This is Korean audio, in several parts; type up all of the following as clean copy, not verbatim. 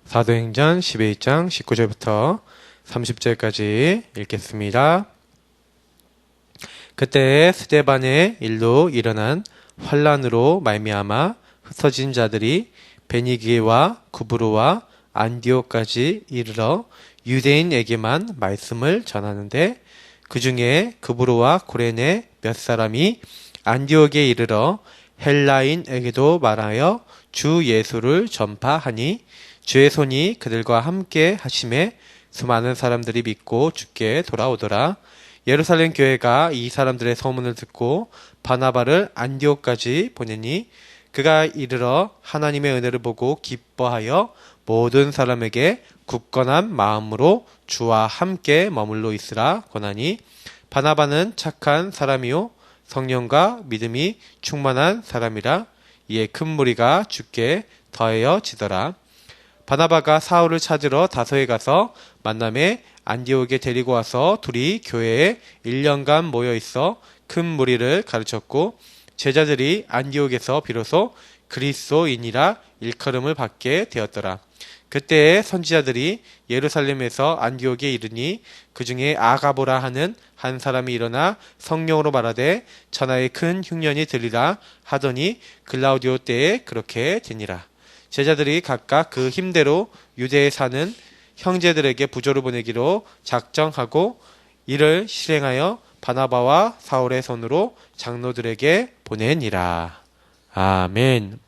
사도행전 12장 19절부터 30절까지 읽겠습니다. 그때 스데반의 일로 일어난 환란으로 말미암아 흩어진 자들이 베니게와 구브로와 안디옥까지 이르러 유대인에게만 말씀을 전하는데 그 중에 구브로와 고레네 몇 사람이 안디옥에 이르러 헬라인에게도 말하여 주 예수를 전파하니 주의 손이 그들과 함께 하심에 수많은 사람들이 믿고 주께 돌아오더라. 예루살렘 교회가 이 사람들의 소문을 듣고 바나바를 안디옥까지 보내니 그가 이르러 하나님의 은혜를 보고 기뻐하여 모든 사람에게 굳건한 마음으로 주와 함께 머물러 있으라 권하니 바나바는 착한 사람이요 성령과 믿음이 충만한 사람이라. 이에 큰 무리가 주께 더해지더라. 바나바가 사울을 찾으러 다소에 가서 만남에 안디옥에 데리고 와서 둘이 교회에 1년간 모여 있어 큰 무리를 가르쳤고 제자들이 안디옥에서 비로소 그리스도인이라 일컬음을 받게 되었더라. 그때에 선지자들이 예루살렘에서 안디옥에 이르니 그 중에 아가보라 하는 한 사람이 일어나 성령으로 말하되 천하의 큰 흉년이 들리라 하더니 글라우디오 때에 그렇게 되니라. 제자들이 각각 그 힘대로 유대에 사는 형제들에게 부조를 보내기로 작정하고 이를 실행하여 바나바와 사울의 손으로 장로들에게 보내니라. 아멘.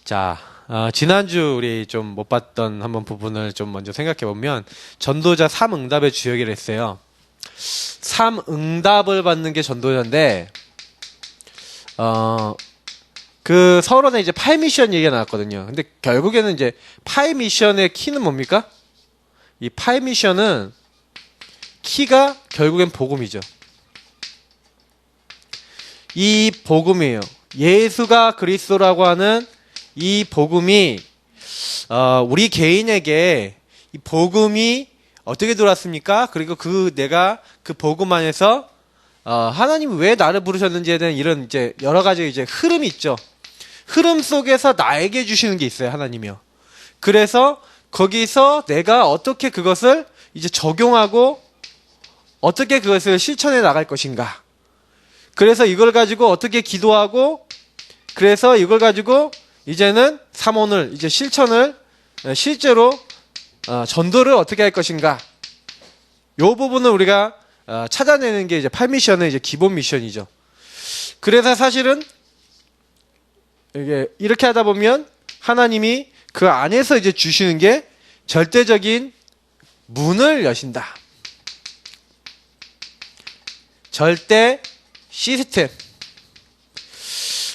자, 지난주 우리 좀 못 봤던 한번 부분을 좀 먼저 생각해 보면 전도자 3응답의 주역이라 했어요. 3응답을 받는 게 전도자인데 그 서론에 이제 파이 미션 얘기가 나왔거든요. 근데 결국에는 이제 파이 미션의 키는 뭡니까? 이 파이 미션은 키가 결국엔 복음이죠. 이 복음이에요. 예수가 그리스도라고 하는 이 복음이 우리 개인에게 이 복음이 어떻게 들어왔습니까? 그리고 내가 그 복음 안에서 하나님이 왜 나를 부르셨는지에 대한 이런 이제 여러 가지 이제 흐름이 있죠. 흐름 속에서 나에게 주시는 게 있어요, 하나님이요. 그래서 거기서 내가 어떻게 그것을 이제 적용하고 어떻게 그것을 실천해 나갈 것인가. 그래서 이걸 가지고 어떻게 기도하고 그래서 이걸 가지고 이제는 사모를 이제 실천을 실제로 전도를 어떻게 할 것인가. 요 부분을 우리가 찾아내는 게 이제 8미션의 이제 기본 미션이죠. 그래서 사실은 이게 이렇게 하다 보면 하나님이 그 안에서 이제 주시는 게 절대적인 문을 여신다. 절대 시스템.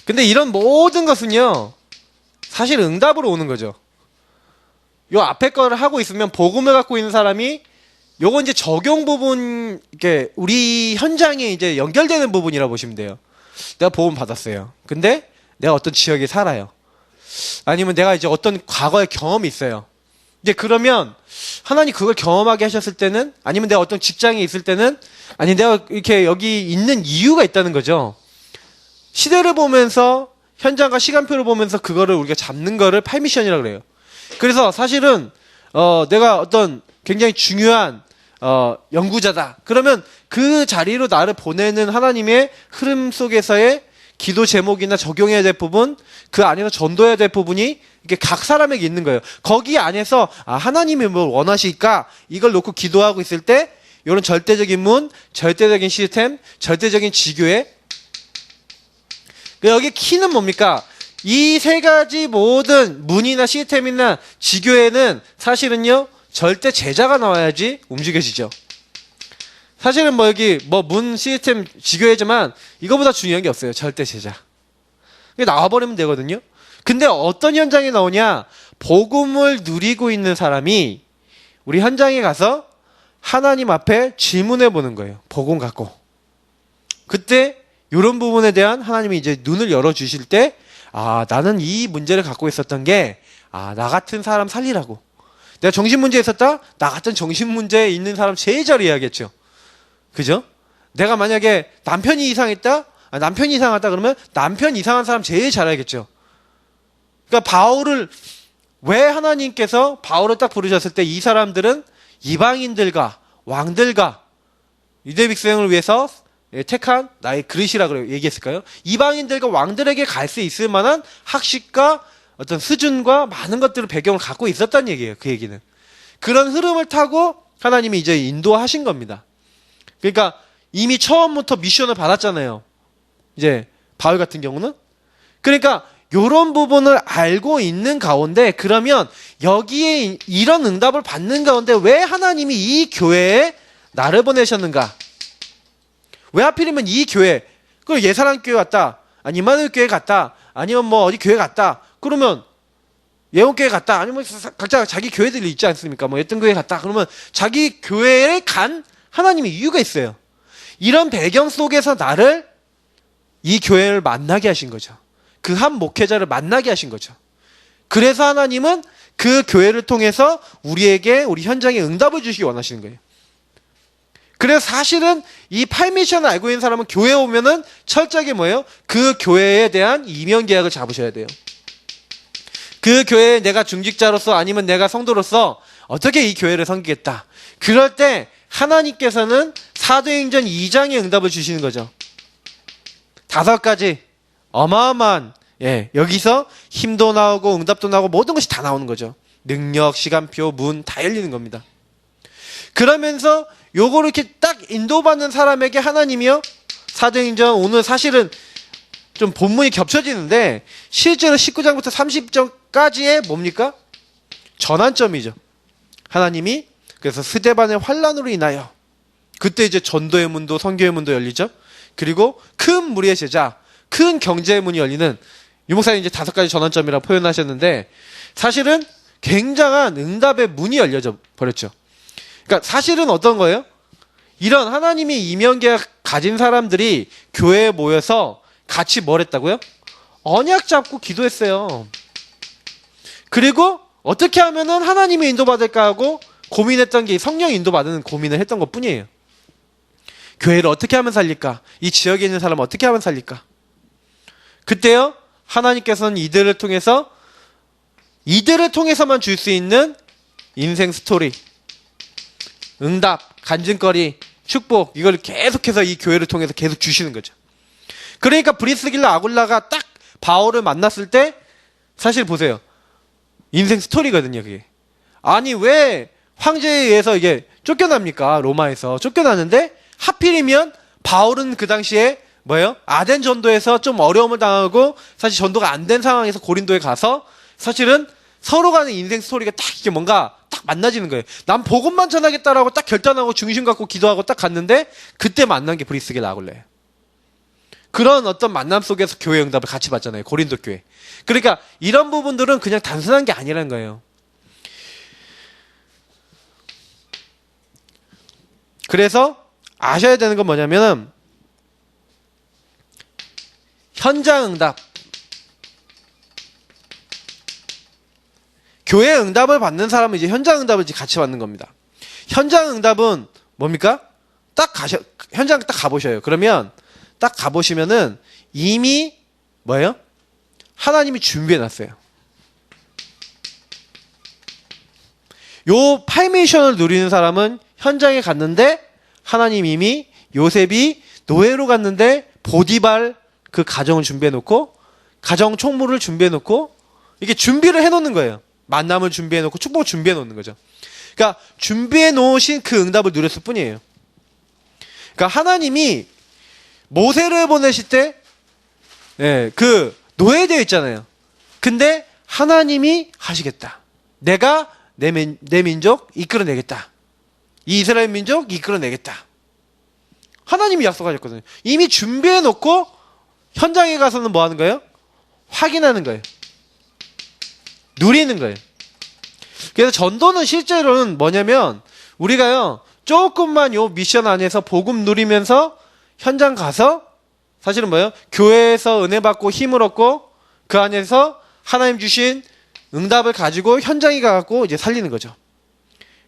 근데 이런 모든 것은요, 사실 응답으로 오는 거죠. 요 앞에 거를 하고 있으면 복음을 갖고 있는 사람이 요건 이제 적용 부분, 이게 우리 현장에 이제 연결되는 부분이라 보시면 돼요. 내가 복음 받았어요. 근데 내가 어떤 지역에 살아요. 아니면 내가 이제 어떤 과거의 경험이 있어요. 이제 그러면 하나님 그걸 경험하게 하셨을 때는, 아니면 내가 어떤 직장에 있을 때는, 아니 내가 이렇게 여기 있는 이유가 있다는 거죠. 시대를 보면서 현장과 시간표를 보면서 그거를 우리가 잡는 거를 팔미션이라고 그래요. 그래서 사실은 내가 어떤 굉장히 중요한 연구자다. 그러면 그 자리로 나를 보내는 하나님의 흐름 속에서의 기도 제목이나 적용해야 될 부분, 그 안에서 전도해야 될 부분이 이게 각 사람에게 있는 거예요. 거기 안에서 하나님이 뭘 원하실까? 이걸 놓고 기도하고 있을 때 이런 절대적인 문, 절대적인 시스템, 절대적인 지교회. 여기 키는 뭡니까? 이 세 가지 모든 문이나 시스템이나 지교회는 사실은요, 절대 제자가 나와야지 움직여지죠. 사실은 뭐 여기 뭐 문 시스템 지교회지만 이거보다 중요한 게 없어요. 절대 제자. 이게 나와버리면 되거든요. 근데 어떤 현장에 나오냐? 복음을 누리고 있는 사람이 우리 현장에 가서 하나님 앞에 질문해 보는 거예요. 복음 갖고. 그때 이런 부분에 대한 하나님이 이제 눈을 열어주실 때, 나는 이 문제를 갖고 있었던 게, 나 같은 사람 살리라고. 내가 정신문제에 있었다? 나 같은 정신문제에 있는 사람 제일 잘 이해하겠죠. 그죠? 내가 만약에 남편이 이상했다? 남편이 이상하다 그러면 남편 이상한 사람 제일 잘 알겠죠. 그러니까 바울을 왜 하나님께서 바울을 딱 부르셨을 때 이 사람들은 이방인들과 왕들과 유대 백성을 위해서 택한 나의 그릇이라 그래 얘기했을까요? 이방인들과 왕들에게 갈 수 있을 만한 학식과 어떤 수준과 많은 것들을 배경을 갖고 있었다는 얘기예요. 그 얘기는. 그런 흐름을 타고 하나님이 이제 인도하신 겁니다. 그러니까 이미 처음부터 미션을 받았잖아요. 이제 바울 같은 경우는. 그러니까 요런 부분을 알고 있는 가운데 그러면 여기에 이런 응답을 받는 가운데 왜 하나님이 이 교회에 나를 보내셨는가? 왜 하필이면 이 교회, 그 예사람 교회 갔다, 아니 이마누엘 교회 갔다, 아니면 뭐 어디 교회 갔다, 그러면 예원교회 갔다, 아니면 각자 자기 교회들이 있지 않습니까? 뭐 어떤 교회 갔다, 그러면 자기 교회에 간 하나님의 이유가 있어요. 이런 배경 속에서 나를 이 교회를 만나게 하신 거죠. 그 한 목회자를 만나게 하신 거죠. 그래서 하나님은 그 교회를 통해서 우리에게 우리 현장에 응답을 주시기 원하시는 거예요. 그래서 사실은 이 팔미션을 알고 있는 사람은 교회에 오면은 철저하게 뭐예요? 그 교회에 대한 이면 계약을 잡으셔야 돼요. 그 교회에 내가 중직자로서 아니면 내가 성도로서 어떻게 이 교회를 섬기겠다. 그럴 때 하나님께서는 사도행전 2장의 응답을 주시는 거죠. 5가지 어마어마한 여기서 힘도 나오고 응답도 나오고 모든 것이 다 나오는 거죠. 능력, 시간표, 문 다 열리는 겁니다. 그러면서 요거를 이렇게 딱 인도받는 사람에게 하나님이요, 사도행전 오늘 사실은 좀 본문이 겹쳐지는데 실제로 19장부터 30장까지의 뭡니까? 전환점이죠. 하나님이 그래서 스데반의 환난으로 인하여 그때 이제 전도의 문도 선교의 문도 열리죠. 그리고 큰 무리의 제자, 큰 경제의 문이 열리는, 유목사님 이제 5가지 전환점이라고 표현하셨는데 사실은 굉장한 응답의 문이 열려져 버렸죠. 그러니까 사실은 어떤 거예요? 이런 하나님이 이면계약 가진 사람들이 교회에 모여서 같이 뭘 했다고요? 언약 잡고 기도했어요. 그리고 어떻게 하면은 하나님이 인도받을까 하고 고민했던 게 성령 인도받는 고민을 했던 것 뿐이에요. 교회를 어떻게 하면 살릴까? 이 지역에 있는 사람을 어떻게 하면 살릴까? 그때요, 하나님께서는 이들을 통해서만 줄 수 있는 인생 스토리, 응답, 간증거리, 축복, 이걸 계속해서 이 교회를 통해서 계속 주시는 거죠. 그러니까 브리스길라 아굴라가 딱 바울을 만났을 때 사실 보세요. 인생 스토리거든요, 그게. 아니, 왜 황제에 의해서 이게 쫓겨납니까? 로마에서 쫓겨나는데 하필이면 바울은 그 당시에 뭐예요? 아덴 전도에서 좀 어려움을 당하고 사실 전도가 안 된 상황에서 고린도에 가서 사실은 서로 간의 인생 스토리가 딱 이게 뭔가 딱 만나지는 거예요. 난 복음만 전하겠다라고 딱 결단하고 중심 갖고 기도하고 딱 갔는데 그때 만난 게 브리스길라 아굴라예요. 그런 어떤 만남 속에서 교회 응답을 같이 받잖아요. 고린도 교회. 그러니까 이런 부분들은 그냥 단순한 게 아니라는 거예요. 그래서 아셔야 되는 건 뭐냐면은 현장 응답, 교회 응답을 받는 사람은 이제 현장 응답을 같이 받는 겁니다. 현장 응답은 뭡니까? 현장 딱 가보셔요. 그러면 딱 가보시면은 이미 뭐예요? 하나님이 준비해놨어요. 요 팔미션을 누리는 사람은 현장에 갔는데 하나님 이미 요셉이 노예로 갔는데 보디발 그 가정을 준비해놓고 가정 총무를 준비해놓고 이게 준비를 해놓는 거예요. 만남을 준비해놓고 축복을 준비해놓는 거죠. 그러니까 준비해놓으신 그 응답을 누렸을 뿐이에요. 그러니까 하나님이 모세를 보내실 때 그 노예되어 있잖아요. 근데 하나님이 하시겠다. 내가 내 민족 이끌어내겠다. 이 이스라엘 민족 이끌어내겠다. 하나님이 약속하셨거든요. 이미 준비해놓고 현장에 가서는 뭐 하는 거예요? 확인하는 거예요. 누리는 거예요. 그래서 전도는 실제로는 뭐냐면 우리가요 조금만 요 미션 안에서 복음 누리면서 현장 가서 사실은 뭐예요? 교회에서 은혜 받고 힘을 얻고 그 안에서 하나님 주신 응답을 가지고 현장에 가갖고 이제 살리는 거죠.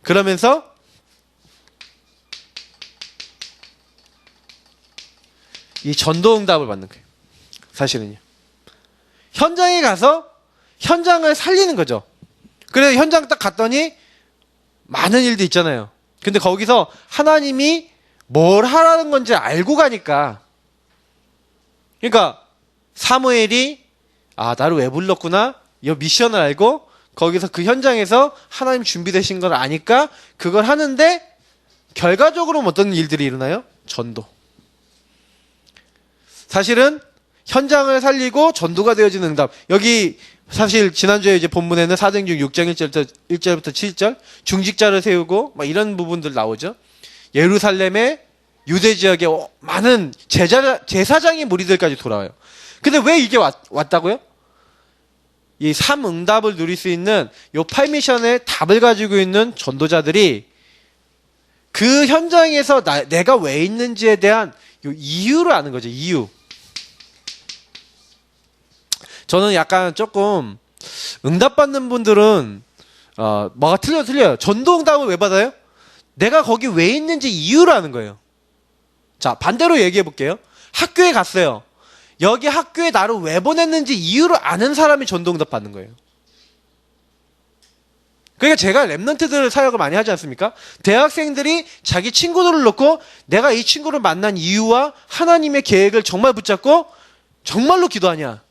그러면서 이 전도 응답을 받는 거예요. 사실은요. 현장에 가서 현장을 살리는 거죠. 그래서 현장 딱 갔더니 많은 일도 있잖아요. 근데 거기서 하나님이 뭘 하라는 건지 알고 가니까, 그러니까 사무엘이 나를 왜 불렀구나, 이 미션을 알고 거기서 그 현장에서 하나님 준비되신 걸 아니까 그걸 하는데, 결과적으로 어떤 일들이 일어나요? 전도. 사실은 현장을 살리고 전도가 되어지는 응답. 여기 사실 지난주에 이제 본문에는 사도행전 6장 1절부터 7절 중직자를 세우고 막 이런 부분들 나오죠. 예루살렘의 유대 지역에 많은 제사장의 무리들까지 돌아와요. 근데 왜 이게 왔다고요? 이 3응답을 누릴 수 있는 요 8미션의 답을 가지고 있는 전도자들이 그 현장에서 내가 왜 있는지에 대한 요 이유를 아는 거죠. 이유. 저는 약간 조금 응답받는 분들은 뭐가 틀려요. 전도응답을 왜 받아요? 내가 거기 왜 있는지 이유를 아는 거예요. 자, 반대로 얘기해 볼게요. 학교에 갔어요. 여기 학교에 나를 왜 보냈는지 이유를 아는 사람이 전도응답 받는 거예요. 그러니까 제가 랩런트들 사역을 많이 하지 않습니까? 대학생들이 자기 친구들을 놓고 내가 이 친구를 만난 이유와 하나님의 계획을 정말 붙잡고 정말로 기도하냐?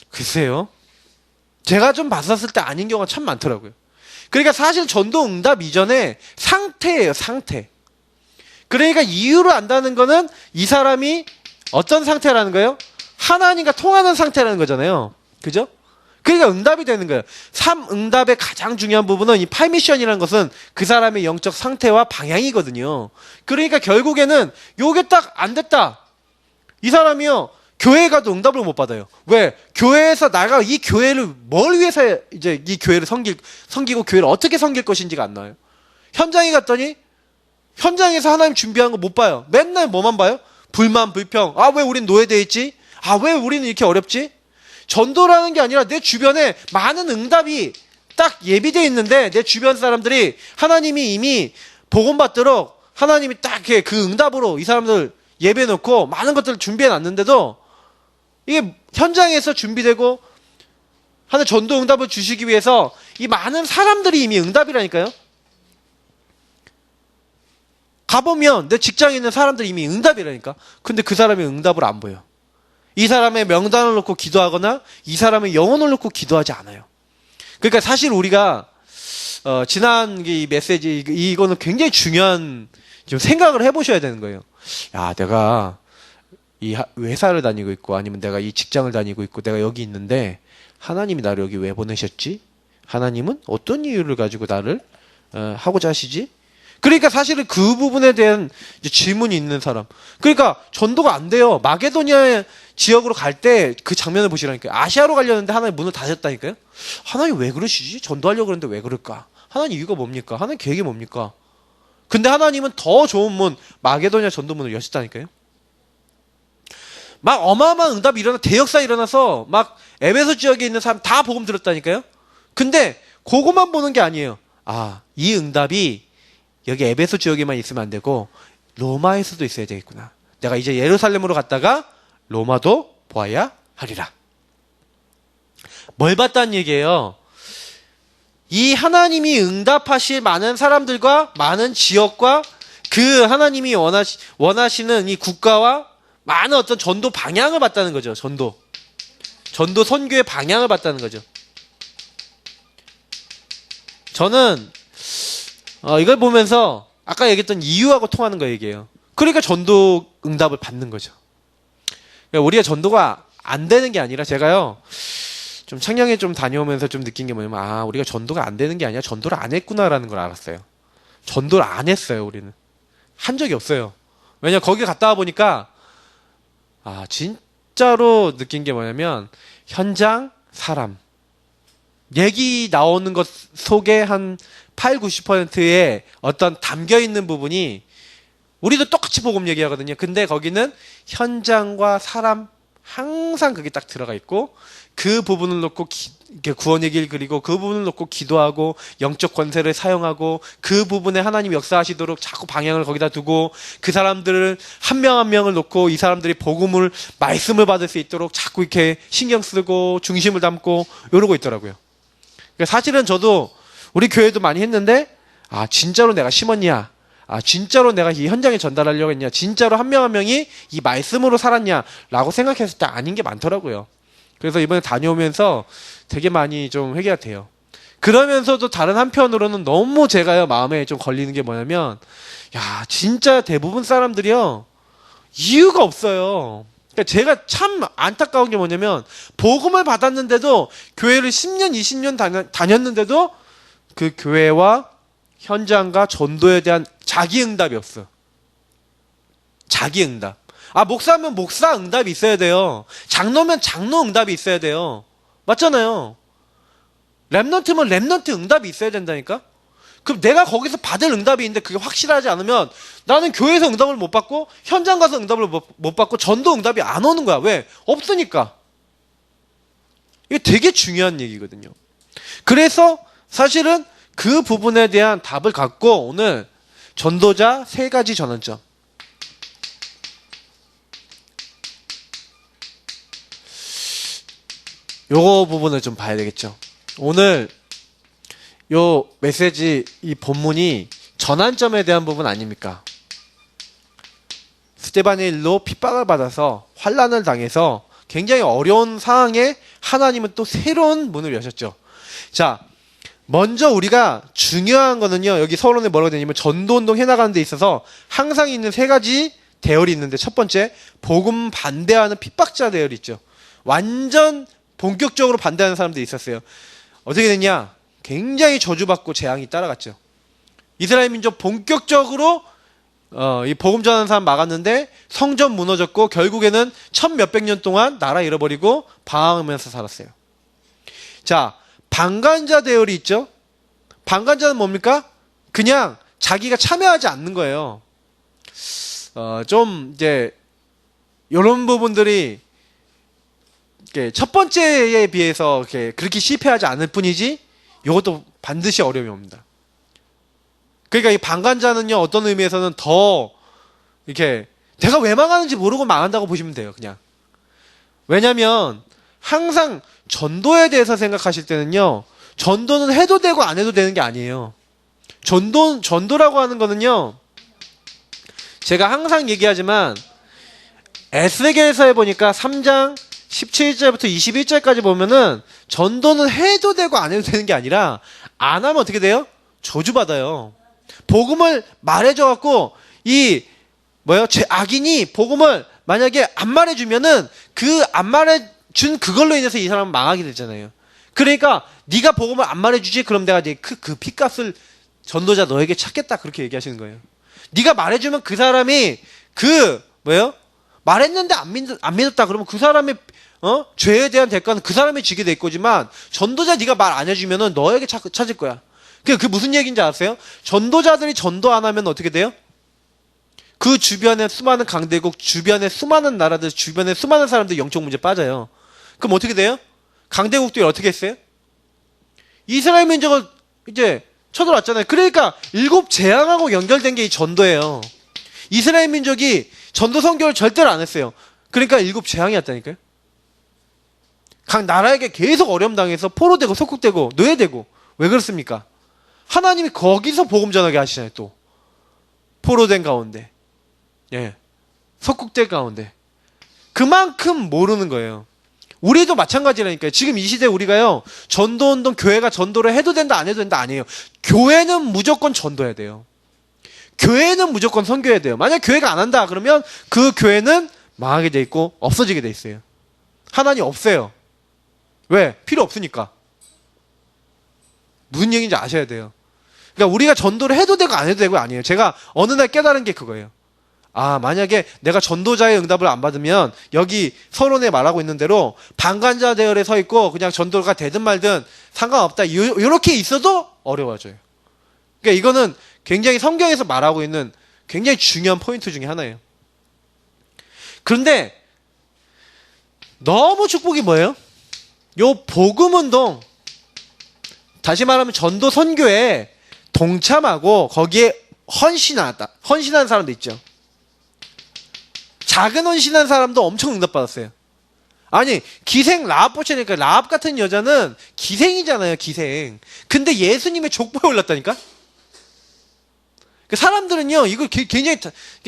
글쎄요. 제가 좀 봤었을 때 아닌 경우가 참 많더라고요. 그러니까 사실 전도 응답 이전에 상태예요, 상태. 그러니까 이유를 안다는 거는 이 사람이 어떤 상태라는 거예요? 하나님과 통하는 상태라는 거잖아요. 그죠? 그러니까 응답이 되는 거예요. 3응답의 가장 중요한 부분은 이 8미션이라는 것은 그 사람의 영적 상태와 방향이거든요. 그러니까 결국에는 요게 딱 안 됐다. 이 사람이요. 교회에 가도 응답을 못 받아요. 왜? 교회에서 나가 이 교회를 뭘 위해서 이제 이 교회를 섬기고 교회를 어떻게 섬길 것인지가 안 나와요. 현장에 갔더니 현장에서 하나님 준비한 거 못 봐요. 맨날 뭐만 봐요? 불만, 불평. 왜 우린 노예돼 있지? 왜 우리는 이렇게 어렵지? 전도라는 게 아니라 내 주변에 많은 응답이 딱 예비되어 있는데 내 주변 사람들이 하나님이 이미 복음 받도록 하나님이 딱 그 응답으로 이 사람들 예배 놓고 많은 것들을 준비해 놨는데도 이게 현장에서 준비되고 하는 전도 응답을 주시기 위해서 이 많은 사람들이 이미 응답이라니까요. 가보면 내 직장에 있는 사람들이 이미 응답이라니까. 근데 그 사람이 응답을 안 보여. 이 사람의 명단을 놓고 기도하거나 이 사람의 영혼을 놓고 기도하지 않아요. 그러니까 사실 우리가 지난 이 메시지 이거는 굉장히 중요한 좀 생각을 해보셔야 되는 거예요. 야, 내가 이 회사를 다니고 있고 아니면 내가 이 직장을 다니고 있고 내가 여기 있는데 하나님이 나를 여기 왜 보내셨지? 하나님은 어떤 이유를 가지고 나를 하고자 하시지? 그러니까 사실은 그 부분에 대한 이제 질문이 있는 사람. 그러니까 전도가 안 돼요. 마게도니아 지역으로 갈 때 그 장면을 보시라니까요. 아시아로 가려는데 하나님 문을 닫았다니까요. 하나님 왜 그러시지? 전도하려고 그러는데 왜 그럴까? 하나님 이유가 뭡니까? 하나님 계획이 뭡니까? 근데 하나님은 더 좋은 문, 마게도니아 전도문을 여셨다니까요. 막 어마어마한 응답이 대역사 일어나서 막 에베소 지역에 있는 사람 다 복음 들었다니까요. 근데 그것만 보는 게 아니에요. 이 응답이 여기 에베소 지역에만 있으면 안 되고 로마에서도 있어야 되겠구나. 내가 이제 예루살렘으로 갔다가 로마도 보아야 하리라. 뭘 봤다는 얘기예요? 이 하나님이 응답하실 많은 사람들과 많은 지역과 그 하나님이 원하시는 이 국가와 많은 어떤 전도 방향을 봤다는 거죠. 전도 선교의 방향을 봤다는 거죠. 저는 이걸 보면서 아까 얘기했던 이유하고 통하는 거 얘기해요. 그러니까 전도 응답을 받는 거죠. 그러니까 우리가 전도가 안 되는 게 아니라 제가요 좀 창녕에 좀 다녀오면서 좀 느낀 게 뭐냐면 우리가 전도가 안 되는 게 아니라 전도를 안 했구나라는 걸 알았어요. 전도를 안 했어요. 우리는 한 적이 없어요. 왜냐 거기 갔다 와 보니까 진짜로 느낀 게 뭐냐면 현장 사람 얘기 나오는 것 속에 한 8, 90%의 어떤 담겨있는 부분이 우리도 똑같이 복음 얘기하거든요. 근데 거기는 현장과 사람 항상 그게 딱 들어가 있고 그 부분을 놓고 구원 얘기를 그리고 그 부분을 놓고 기도하고 영적 권세를 사용하고 그 부분에 하나님 역사하시도록 자꾸 방향을 거기다 두고 그 사람들을 한 명 한 명을 놓고 이 사람들이 복음을 말씀을 받을 수 있도록 자꾸 이렇게 신경 쓰고 중심을 담고 이러고 있더라고요. 그러니까 사실은 저도 우리 교회도 많이 했는데, 아, 진짜로 내가 심었냐? 아, 진짜로 내가 이 현장에 전달하려고 했냐? 진짜로 한 명 한 명이 이 말씀으로 살았냐? 라고 생각했을 때 아닌 게 많더라고요. 그래서 이번에 다녀오면서 되게 많이 좀 회개가 돼요. 그러면서도 다른 한편으로는 너무 제가요, 마음에 좀 걸리는 게 뭐냐면, 야, 진짜 대부분 사람들이요, 이유가 없어요. 그러니까 제가 참 안타까운 게 뭐냐면, 복음을 받았는데도, 교회를 10년, 20년 다녔는데도, 그 교회와 현장과 전도에 대한 자기 응답이 없어. 자기 응답. 아, 목사면 목사 응답이 있어야 돼요. 장로면 장로 응답이 있어야 돼요. 맞잖아요. 랩넌트면 랩넌트 응답이 있어야 된다니까? 그럼 내가 거기서 받을 응답이 있는데 그게 확실하지 않으면 나는 교회에서 응답을 못 받고 현장 가서 응답을 못 받고 전도 응답이 안 오는 거야. 왜? 없으니까. 이게 되게 중요한 얘기거든요. 그래서 사실은 그 부분에 대한 답을 갖고 오늘 전도자 3가지 전환점. 요거 부분을 좀 봐야 되겠죠. 오늘 요 메시지 이 본문이 전환점에 대한 부분 아닙니까? 스데반의 일로 핍박을 받아서 환난을 당해서 굉장히 어려운 상황에 하나님은 또 새로운 문을 여셨죠. 자, 먼저 우리가 중요한 거는요, 여기 서론에 뭐라고 되냐면 전도운동 해나가는 데 있어서 항상 있는 3가지 대열이 있는데, 첫 번째, 복음 반대하는 핍박자 대열이 있죠. 완전 본격적으로 반대하는 사람들이 있었어요. 어떻게 됐냐? 굉장히 저주받고 재앙이 따라갔죠. 이스라엘 민족 본격적으로 이 복음 전하는 사람 막았는데 성전 무너졌고 결국에는 1000몇백 년 동안 나라 잃어버리고 방황하면서 살았어요. 자, 방관자 대열이 있죠. 방관자는 뭡니까? 그냥 자기가 참여하지 않는 거예요. 좀 이제 이런 부분들이 첫 번째에 비해서 그렇게 실패하지 않을 뿐이지 이것도 반드시 어려움이 옵니다. 그러니까 이 방관자는요, 어떤 의미에서는 더 이렇게 내가 왜 망하는지 모르고 망한다고 보시면 돼요. 그냥. 왜냐면 항상 전도에 대해서 생각하실 때는요, 전도는 해도 되고 안 해도 되는 게 아니에요. 전도라고 하는 거는요, 제가 항상 얘기하지만 에스겔서에 보니까 3장 17절부터 21절까지 보면은 전도는 해도 되고 안 해도 되는 게 아니라 안 하면 어떻게 돼요? 저주받아요. 복음을 말해줘갖고 악인이 복음을 만약에 안 말해주면은 그 안 말해준 그걸로 인해서 이 사람은 망하게 되잖아요. 그러니까 네가 복음을 안 말해주지, 그럼 내가 그 핏값을 전도자 너에게 찾겠다, 그렇게 얘기하시는 거예요. 네가 말해주면 그 사람이 말했는데 안 믿었다 그러면 그 사람의 죄에 대한 대가는 그 사람이 지게 될 거지만, 전도자 네가 말 안 해주면은 너에게 찾을 거야. 그게 무슨 얘기인지 아세요? 전도자들이 전도 안 하면 어떻게 돼요? 그 주변에 수많은 강대국, 주변에 수많은 나라들, 주변에 수많은 사람들이 영적 문제 빠져요. 그럼 어떻게 돼요? 강대국들이 어떻게 했어요? 이스라엘 민족을 이제 쳐들어왔잖아요. 그러니까 7 재앙하고 연결된 게 이 전도예요. 이스라엘 민족이 전도 선교를 절대로 안 했어요. 그러니까 7 재앙이었다니까요. 각 나라에게 계속 어려움 당해서 포로되고 속국되고 노예되고. 왜 그렇습니까? 하나님이 거기서 복음 전하게 하시잖아요. 또 포로된 가운데, 속국된 가운데. 그만큼 모르는 거예요. 우리도 마찬가지라니까요. 지금 이 시대에 우리가요, 전도운동, 교회가 전도를 해도 된다 안 해도 된다 아니에요. 교회는 무조건 전도해야 돼요. 교회는 무조건 선교해야 돼요. 만약 교회가 안 한다 그러면 그 교회는 망하게 돼 있고 없어지게 돼 있어요. 하나님 없어요. 왜? 필요 없으니까. 무슨 얘기인지 아셔야 돼요. 그러니까 우리가 전도를 해도 되고 안 해도 되고 아니에요. 제가 어느 날 깨달은 게 그거예요. 아, 만약에 내가 전도자의 응답을 안 받으면 여기 서론에 말하고 있는 대로 방관자 대열에 서 있고 그냥 전도가 되든 말든 상관없다, 이렇게 있어도 어려워져요. 그러니까 이거는 굉장히 성경에서 말하고 있는 굉장히 중요한 포인트 중에 하나예요. 그런데 너무 축복이 뭐예요? 요 복음운동, 다시 말하면 전도 선교에 동참하고 거기에 헌신한 사람도 있죠. 작은 헌신한 사람도 엄청 응답받았어요. 아니, 기생 라합 보시니까 라합 같은 여자는 기생이잖아요, 기생. 근데 예수님의 족보에 올랐다니까? 사람들은요, 이걸 굉장히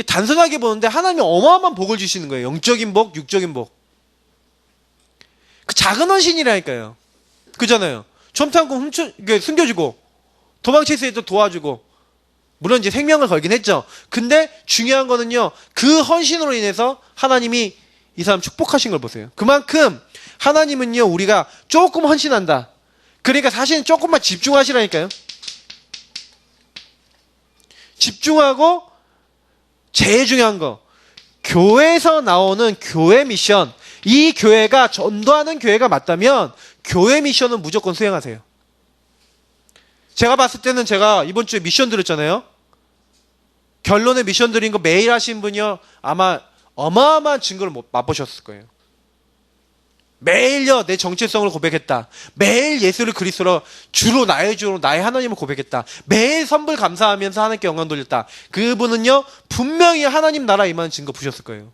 단순하게 보는데 하나님이 어마어마한 복을 주시는 거예요. 영적인 복, 육적인 복. 그 작은 헌신이라니까요. 그잖아요. 점탕금 숨겨주고, 도망칠 때도 도와주고, 물론 이제 생명을 걸긴 했죠. 근데 중요한 거는요, 그 헌신으로 인해서 하나님이 이 사람 축복하신 걸 보세요. 그만큼 하나님은요, 우리가 조금 헌신한다. 그러니까 사실은 조금만 집중하시라니까요. 집중하고, 제일 중요한 거, 교회에서 나오는 교회 미션, 이 교회가 전도하는 교회가 맞다면 교회 미션은 무조건 수행하세요. 제가 봤을 때는 제가 이번 주에 미션 드렸잖아요. 결론에 미션 드린 거 매일 하신 분이요, 아마 어마어마한 증거를 맛보셨을 거예요. 매일요, 내 정체성을 고백했다. 매일 예수를 그리스도로 주로 나의 하나님을 고백했다. 매일 선불 감사하면서 하나님께 영광 돌렸다. 그분은요, 분명히 하나님 나라 임하는 증거 보셨을 거예요.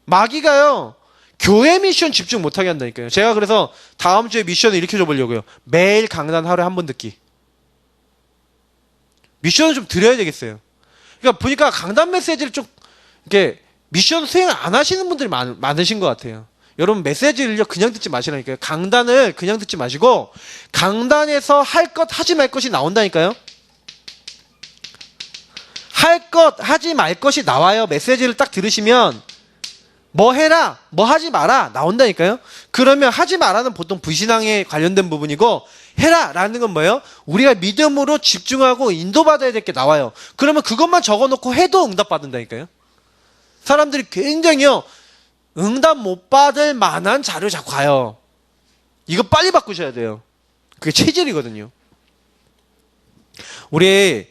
마귀가요, 교회 미션 집중 못하게 한다니까요. 제가 그래서 다음 주에 미션을 이렇게 줘보려고요. 매일 강단 하루에 한 번 듣기. 미션을 좀 드려야 되겠어요. 그러니까 보니까 강단 메시지를 좀 이렇게 미션 수행 안 하시는 분들이 많으신 것 같아요. 여러분 메시지를요 그냥 듣지 마시라니까요. 강단을 그냥 듣지 마시고 강단에서 할 것 하지 말 것이 나온다니까요. 할 것 하지 말 것이 나와요. 메시지를 딱 들으시면 뭐 해라 뭐 하지 마라 나온다니까요. 그러면 하지 마라는 보통 불신앙에 관련된 부분이고 해라 라는 건 뭐예요? 우리가 믿음으로 집중하고 인도받아야 될 게 나와요. 그러면 그것만 적어놓고 해도 응답받는다니까요. 사람들이 굉장히요 응답 못 받을 만한 자료 자꾸 가요. 이거 빨리 바꾸셔야 돼요. 그게 체질이거든요. 우리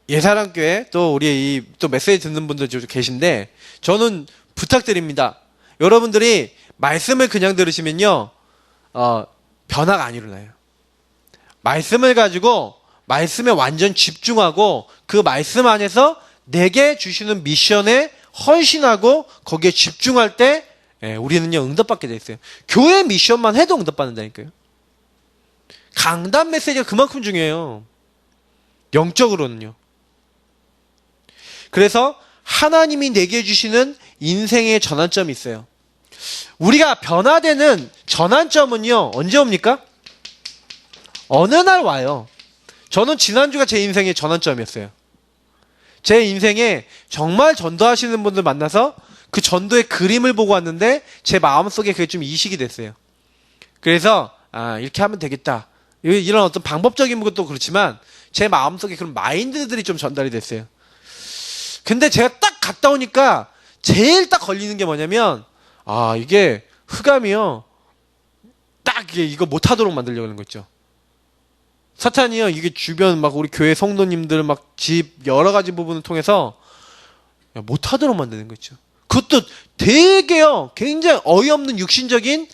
예사랑교회 또 우리 또 메시지 듣는 분들 계신데 저는 부탁드립니다. 여러분들이 말씀을 그냥 들으시면요 변화가 안 일어나요. 말씀을 가지고 말씀에 완전 집중하고 그 말씀 안에서 내게 주시는 미션에 헌신하고 거기에 집중할 때 우리는요 응답받게 돼 있어요. 교회 미션만 해도 응답받는다니까요. 강단 메시지가 그만큼 중요해요. 영적으로는요. 그래서 하나님이 내게 주시는 인생의 전환점이 있어요. 우리가 변화되는 전환점은요 언제 옵니까? 어느 날 와요. 저는 지난주가 제 인생의 전환점이었어요. 제 인생에 정말 전도하시는 분들 만나서 그 전도의 그림을 보고 왔는데 제 마음속에 그게 좀 이식이 됐어요. 그래서 이렇게 하면 되겠다. 이런 어떤 방법적인 것도 그렇지만 제 마음속에 그런 마인드들이 좀 전달이 됐어요. 근데 제가 딱 갔다 오니까 제일 딱 걸리는 게 뭐냐면 이게 흑암이요. 딱 이거 못하도록 만들려고 하는 거 있죠. 사탄이요, 이게 주변 막 우리 교회 성도님들 막 집 여러 가지 부분을 통해서 못하도록 만드는 거 있죠. 그것도 되게요, 굉장히 어이없는 육신적인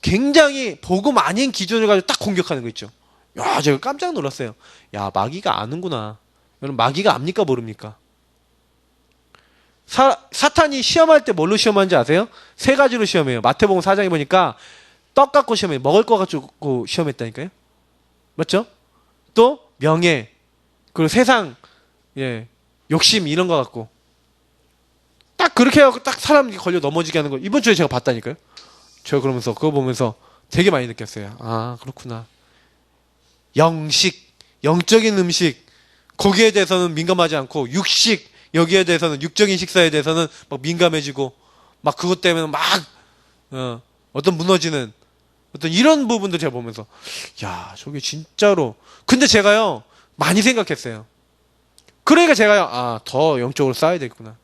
굉장히 복음 아닌 기준을 가지고 딱 공격하는 거 있죠. 야, 제가 깜짝 놀랐어요. 야, 마귀가 아는구나. 여러분, 마귀가 압니까, 모릅니까? 사탄이 시험할 때 뭘로 시험하는지 아세요? 세 가지로 시험해요. 마태복음 4장에 보니까 떡 갖고 시험해요. 먹을 거 갖고 시험했다니까요. 맞죠? 또 명예, 그리고 세상, 욕심 이런 거 갖고 딱 그렇게 해갖고 딱 사람 걸려 넘어지게 하는 거 이번 주에 제가 봤다니까요. 제가 그러면서 그거 보면서 되게 많이 느꼈어요. 아, 그렇구나. 영식, 영적인 음식, 거기에 대해서는 민감하지 않고 육식, 여기에 대해서는 육적인 식사에 대해서는 막 민감해지고 막 그것 때문에 막 어떤 무너지는 어떤 이런 부분도 제가 보면서 야, 저게 진짜로. 근데 제가요 많이 생각했어요. 그러니까 제가요 더 영적으로 쌓아야 되겠구나.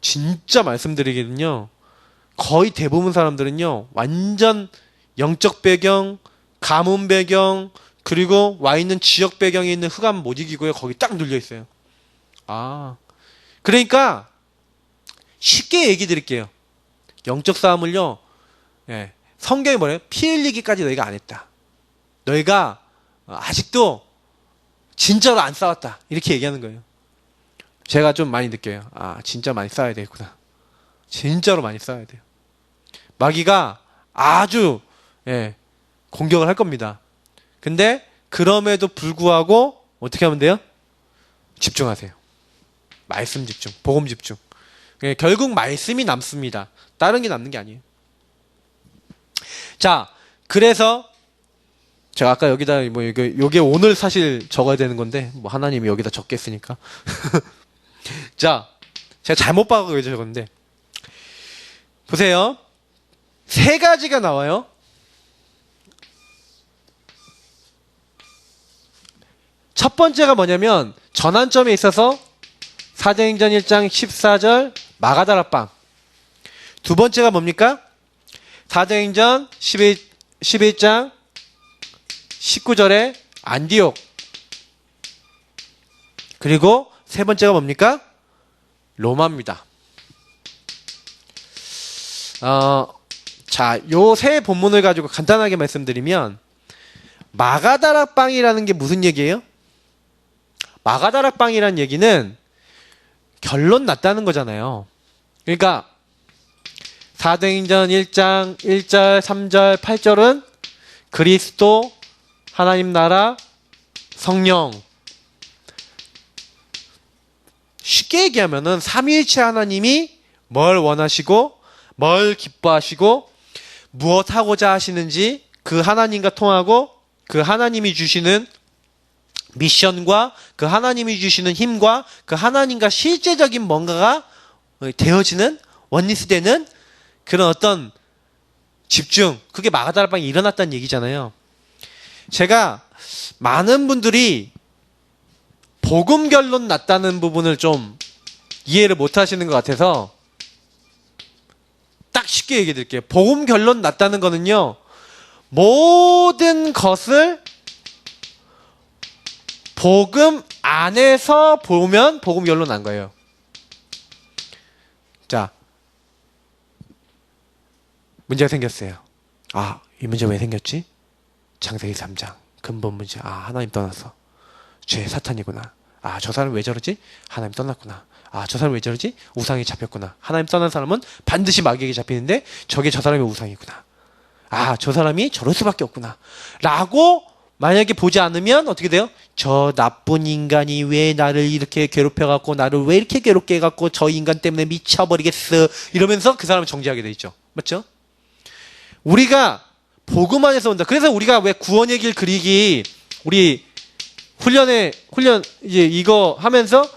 진짜 말씀드리기는요 거의 대부분 사람들은요 완전 영적 배경, 가문 배경, 그리고 와 있는 지역 배경에 있는 흑암 못 이기고요 거기 딱 눌려 있어요. 그러니까 쉽게 얘기 드릴게요. 영적 싸움을요 성경이 뭐래요? 피 흘리기까지 너희가 안 했다. 너희가 아직도 진짜로 안 싸웠다. 이렇게 얘기하는 거예요. 제가 좀 많이 느껴요. 진짜 많이 싸워야 되겠구나. 진짜로 많이 싸워야 돼요. 마귀가 아주 공격을 할 겁니다. 근데 그럼에도 불구하고 어떻게 하면 돼요? 집중하세요. 말씀 집중, 복음 집중. 결국 말씀이 남습니다. 다른 게 남는 게 아니에요. 자, 그래서 제가 아까 여기다 뭐 요게 오늘 사실 적어야 되는 건데 뭐 하나님이 여기다 적겠으니까. 자, 제가 잘못 봐서 적었는데 보세요. 세 가지가 나와요. 첫 번째가 뭐냐면 전환점에 있어서 사도행전 1장 14절 마가다락방. 두 번째가 뭡니까? 사도행전 11장 19절에 안디옥. 그리고 세 번째가 뭡니까? 로마입니다. 자, 요 세 본문을 가지고 간단하게 말씀드리면 마가다락방이라는 게 무슨 얘기예요? 마가다락방이라는 얘기는 결론 났다는 거잖아요. 그러니까 사도행전 1장 1절, 3절, 8절은 그리스도, 하나님 나라, 성령. 쉽게 얘기하면은 삼위일체 하나님이 뭘 원하시고 뭘 기뻐하시고 무엇 하고자 하시는지 그 하나님과 통하고 그 하나님이 주시는 미션과 그 하나님이 주시는 힘과 그 하나님과 실제적인 뭔가가 되어지는 원리스되는 그런 어떤 집중, 그게 마가다락방이 일어났다는 얘기잖아요. 제가 많은 분들이 복음 결론 났다는 부분을 좀 이해를 못 하시는 것 같아서 딱 쉽게 얘기해 드릴게요. 복음 결론 났다는 거는요, 모든 것을 복음 안에서 보면 복음 결론 난 거예요. 자, 문제가 생겼어요. 아, 이 문제 왜 생겼지? 창세기 3장 근본 문제. 아, 하나님 떠났어. 죄 사탄이구나. 아, 저 사람 왜 저러지? 하나님 떠났구나. 아, 저 사람 왜 저러지? 우상이 잡혔구나. 하나님 떠난 사람은 반드시 마귀에게 잡히는데 저게 저 사람의 우상이구나. 아, 저 사람이 저럴 수밖에 없구나. 라고 만약에 보지 않으면 어떻게 돼요? 저 나쁜 인간이 왜 나를 이렇게 괴롭혀갖고 나를 왜 이렇게 괴롭게 해갖고 저 인간 때문에 미쳐버리겠어. 이러면서 그 사람을 정죄하게 돼 있죠. 맞죠? 우리가 복음 안에서 온다. 그래서 우리가 왜 구원의 길 그리기 우리 훈련 이제 이거 하면서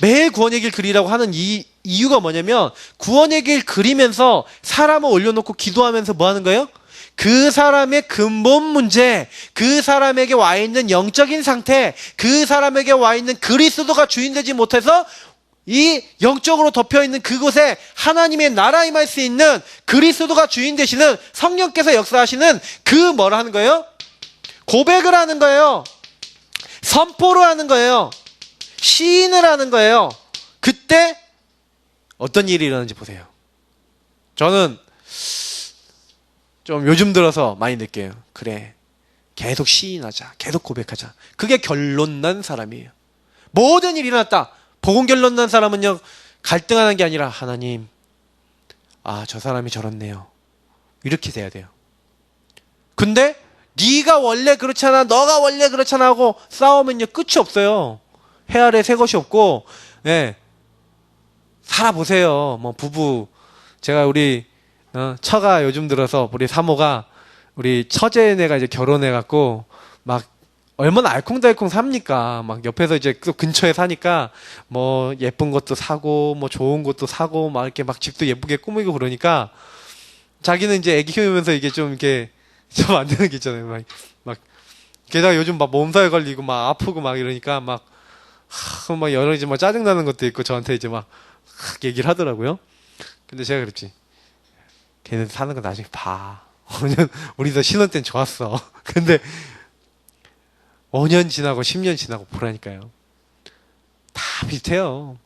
매일 구원의 길 그리라고 하는 이유가 뭐냐면 구원의 길 그리면서 사람을 올려놓고 기도하면서 뭐 하는 거예요? 그 사람의 근본 문제, 그 사람에게 와 있는 영적인 상태, 그 사람에게 와 있는 그리스도가 주인되지 못해서 이 영적으로 덮여있는 그곳에 하나님의 나라 임할 수 있는 그리스도가 주인 되시는 성령께서 역사하시는 그 뭐라 하는 거예요? 고백을 하는 거예요. 선포를 하는 거예요. 시인을 하는 거예요. 그때 어떤 일이 일어나는지 보세요. 저는 좀 요즘 들어서 많이 느껴요. 그래, 계속 시인하자, 계속 고백하자. 그게 결론난 사람이에요. 모든 일이 일어났다. 복음 결론난 사람은요, 갈등하는 게 아니라 하나님, 아, 저 사람이 저렇네요. 이렇게 돼야 돼요. 근데 네가 원래 그렇잖아, 너가 원래 그렇잖아 하고 싸우면요 끝이 없어요. 해 아래 새 것이 없고, 예, 살아보세요. 뭐 부부, 제가 우리 처가 요즘 들어서 우리 사모가 우리 처제네가 이제 결혼해갖고 막 얼마나 알콩달콩 삽니까? 막 옆에서 이제 또 근처에 사니까 뭐 예쁜 것도 사고 뭐 좋은 것도 사고 막 이렇게 막 집도 예쁘게 꾸미고 그러니까 자기는 이제 애기 키우면서 이게 좀 이렇게 좀 안 되는 게 있잖아요. 막 게다가 요즘 막 몸살에 걸리고 막 아프고 막 이러니까 막 여러 가지 막 짜증나는 것도 있고 저한테 이제 막 얘기를 하더라고요. 근데 제가 그랬지. 걔는 사는 거 나중에 봐. 5년, 우리도 신혼 때는 좋았어. 근데 5년 지나고 10년 지나고 보라니까요. 다 비슷해요.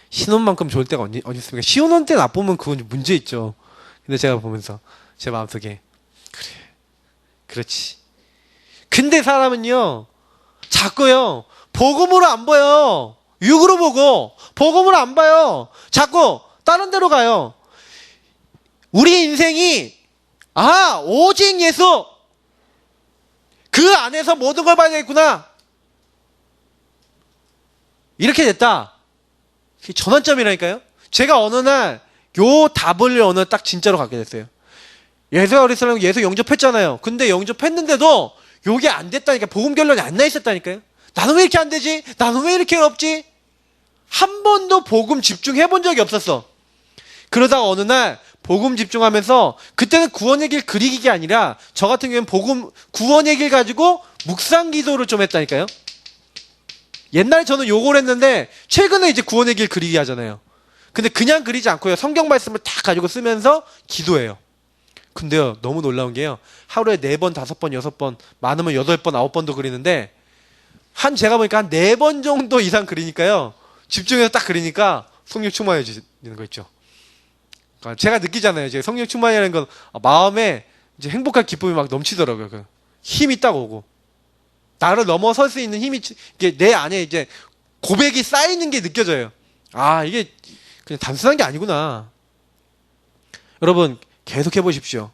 신혼만큼 좋을 때가 어디 있습니까? 신혼 때 나쁘면 그건 문제 있죠. 근데 제가 보면서 제 마음속에 그래, 그렇지. 근데 사람은요, 자꾸요, 복음으로 안 보여. 육으로 보고, 복음으로 안 봐요. 자꾸 다른 데로 가요. 우리 인생이 아, 오직 예수! 그 안에서 모든 걸 봐야 되겠구나. 이렇게 됐다. 그게 전환점이라니까요. 제가 어느 날 요 답을 어느 딱 진짜로 갖게 됐어요. 예수 그리스도는 예수 영접했잖아요. 근데 영접했는데도 요게 안 됐다니까. 복음 결론이 안 나 있었다니까요. 나는 왜 이렇게 안 되지? 나는 왜 이렇게 없지? 한 번도 복음 집중해 본 적이 없었어. 그러다가 어느 날 복음 집중하면서, 그때는 구원의 길 그리기가 아니라 저 같은 경우는 복음 구원의 길 가지고 묵상 기도를 좀 했다니까요. 옛날에 저는 요걸 했는데 최근에 이제 구원의 길 그리기 하잖아요. 근데 그냥 그리지 않고요. 성경 말씀을 다 가지고 쓰면서 기도해요. 근데요, 너무 놀라운 게요. 하루에 4번, 5번, 6번, 많으면 8번, 9번도 그리는데 제가 보니까 한 4번 정도 이상 그리니까요. 집중해서 딱 그리니까 성령 충만해지는 거 있죠. 그러니까 제가 느끼잖아요. 이제 성령 충만이라는 건 마음에 이제 행복한 기쁨이 막 넘치더라고요. 그 힘이 딱 오고. 나를 넘어설 수 있는 힘이, 이게 내 안에 이제 고백이 쌓이는 게 느껴져요. 아, 이게 그냥 단순한 게 아니구나. 여러분, 계속 해보십시오.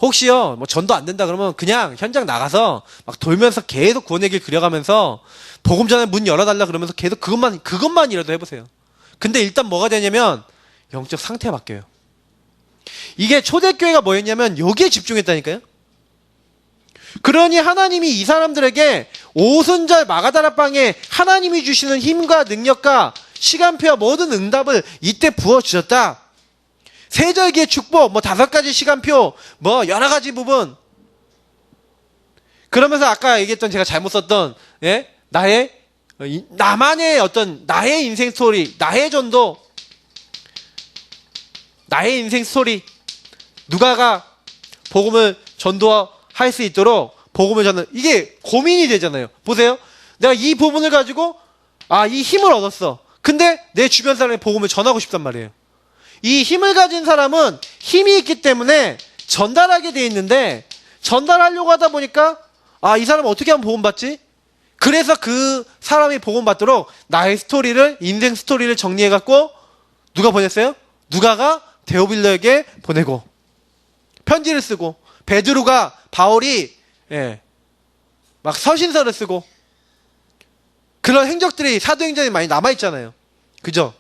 혹시요, 뭐 전도 안 된다 그러면 그냥 현장 나가서 막 돌면서 계속 구원의 길 그려가면서 복음 전에 문 열어달라 그러면서 계속 그것만이라도 해보세요. 근데 일단 뭐가 되냐면 영적 상태가 바뀌어요. 이게 초대교회가 뭐였냐면 여기에 집중했다니까요. 그러니 하나님이 이 사람들에게 오순절 마가다라방에 하나님이 주시는 힘과 능력과 시간표와 모든 응답을 이때 부어주셨다. 세절기의 축복, 뭐 5가지 시간표, 뭐 여러 가지 부분. 그러면서 아까 얘기했던, 제가 잘못 썼던, 예? 나만의 어떤 나의 인생 스토리, 나의 전도, 나의 인생 스토리. 누가가 복음을 전도할 수 있도록 복음을 전하는, 이게 고민이 되잖아요. 보세요. 내가 이 부분을 가지고 이 힘을 얻었어. 근데 내 주변 사람에 복음을 전하고 싶단 말이에요. 이 힘을 가진 사람은 힘이 있기 때문에 전달하게 돼 있는데, 전달하려고 하다 보니까 이 사람은 어떻게 하면 복음 받지? 그래서 그 사람이 복음 받도록 나의 스토리를, 인생 스토리를 정리해 갖고 누가 보냈어요? 누가가 데오빌로에게 보내고, 편지를 쓰고, 바울이 막 서신서를 쓰고, 그런 행적들이 사도행전에 많이 남아있잖아요. 그죠?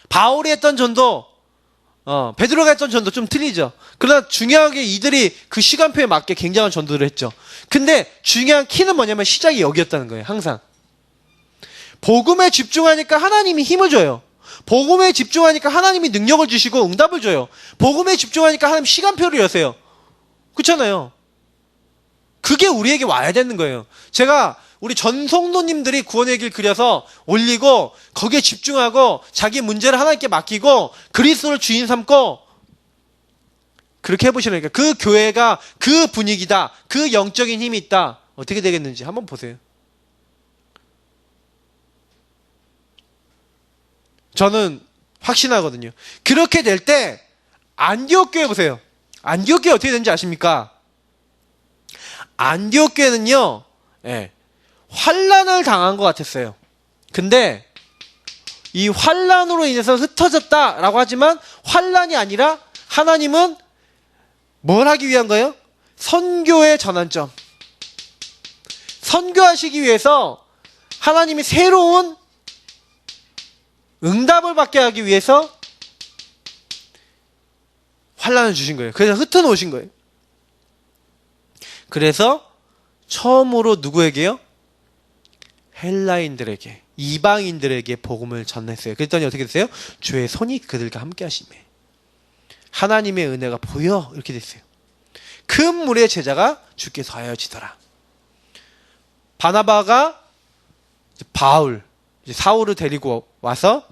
바울이 했던 전도, 베드로가 했던 전도 좀 틀리죠. 그러나 중요하게 이들이 그 시간표에 맞게 굉장한 전도를 했죠. 근데 중요한 키는 뭐냐면 시작이 여기였다는 거예요. 항상 복음에 집중하니까 하나님이 힘을 줘요. 복음에 집중하니까 하나님이 능력을 주시고 응답을 줘요. 복음에 집중하니까 하나님 시간표를 여세요. 그렇잖아요. 그게 우리에게 와야 되는 거예요. 제가 우리 전 성도님들이 구원의 길 그려서 올리고 거기에 집중하고 자기 문제를 하나님께 맡기고 그리스도를 주인 삼고 그렇게 해보시라니까. 그 교회가 그 분위기다, 그 영적인 힘이 있다, 어떻게 되겠는지 한번 보세요. 저는 확신하거든요. 그렇게 될 때 안디옥 교회 보세요. 안디옥 교회 어떻게 되는지 아십니까? 안디옥 교회는요, 환란을 당한 것 같았어요. 근데 이 환란으로 인해서 흩어졌다라고 하지만 환란이 아니라 하나님은 뭘 하기 위한 거예요? 선교의 전환점. 선교하시기 위해서 하나님이 새로운 응답을 받게 하기 위해서 환란을 주신 거예요. 그래서 흩어놓으신 거예요. 그래서 처음으로 누구에게요? 헬라인들에게, 이방인들에게 복음을 전했어요. 그랬더니 어떻게 됐어요? 주의 손이 그들과 함께 하시매 하나님의 은혜가 보여, 이렇게 됐어요. 큰 무리의 제자가 주께서 하여지더라. 바나바가 사울을 데리고 와서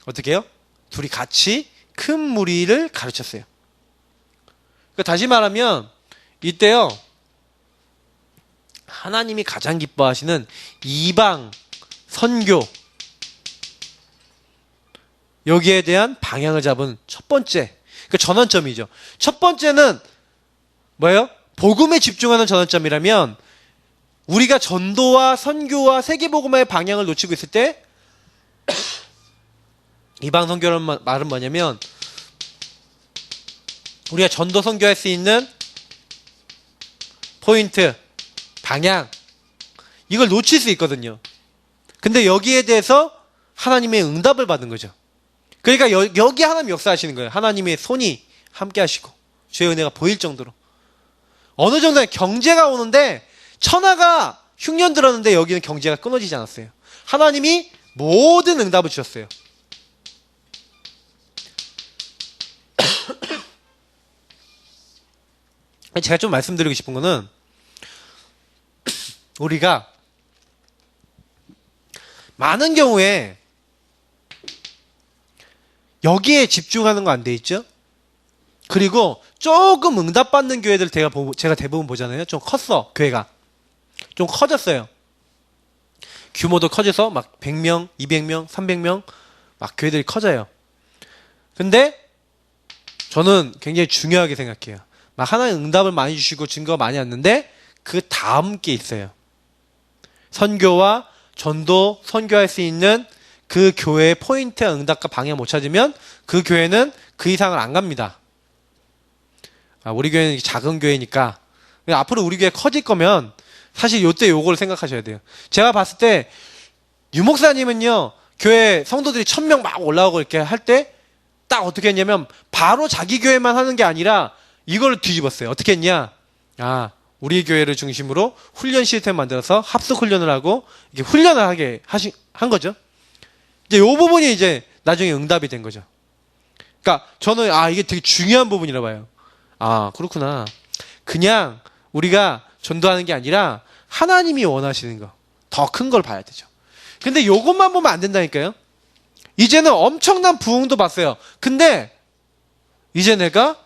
어떻게 해요? 둘이 같이 큰 무리를 가르쳤어요. 그러니까 다시 말하면 이때요, 하나님이 가장 기뻐하시는 이방 선교, 여기에 대한 방향을 잡은 첫 번째, 그 전환점이죠. 첫 번째는 뭐예요? 복음에 집중하는 전환점이라면, 우리가 전도와 선교와 세계복음화의 방향을 놓치고 있을 때 이방 선교라는 말은 뭐냐면 우리가 전도 선교할 수 있는 포인트, 방향, 이걸 놓칠 수 있거든요. 근데 여기에 대해서 하나님의 응답을 받은 거죠. 그러니까 여기 하나님 역사하시는 거예요. 하나님의 손이 함께 하시고 주의 은혜가 보일 정도로. 어느 정도의 경제가 오는데 천하가 흉년 들었는데 여기는 경제가 끊어지지 않았어요. 하나님이 모든 응답을 주셨어요. 제가 좀 말씀드리고 싶은 거는 우리가 많은 경우에 여기에 집중하는 거 안 돼 있죠? 그리고 조금 응답받는 교회들 제가 대부분 보잖아요. 좀 컸어, 교회가. 좀 커졌어요. 규모도 커져서 막 100명, 200명, 300명 막 교회들이 커져요. 근데 저는 굉장히 중요하게 생각해요. 막 하나님 응답을 많이 주시고 증거가 많이 왔는데 그 다음 게 있어요. 선교와 전도, 선교할 수 있는 그 교회의 포인트와 응답과 방향 못 찾으면 그 교회는 그 이상을 안 갑니다. 우리 교회는 작은 교회니까 앞으로 우리 교회 커질 거면 사실 요때 요걸 생각하셔야 돼요. 제가 봤을 때 유목사님은요, 교회 성도들이 1000명 막 올라오고 이렇게 할 때 딱 어떻게 했냐면 바로 자기 교회만 하는 게 아니라 이걸 뒤집었어요. 어떻게 했냐? 우리 교회를 중심으로 훈련 시스템 만들어서 합숙 훈련을 하고 이렇게 훈련을 하게 한 거죠. 이제 요 부분이 이제 나중에 응답이 된 거죠. 그러니까 저는 이게 되게 중요한 부분이라 봐요. 그렇구나. 그냥 우리가 전도하는 게 아니라 하나님이 원하시는 거, 더 큰 걸 봐야 되죠. 근데 요것만 보면 안 된다니까요. 이제는 엄청난 부흥도 봤어요. 근데 이제 내가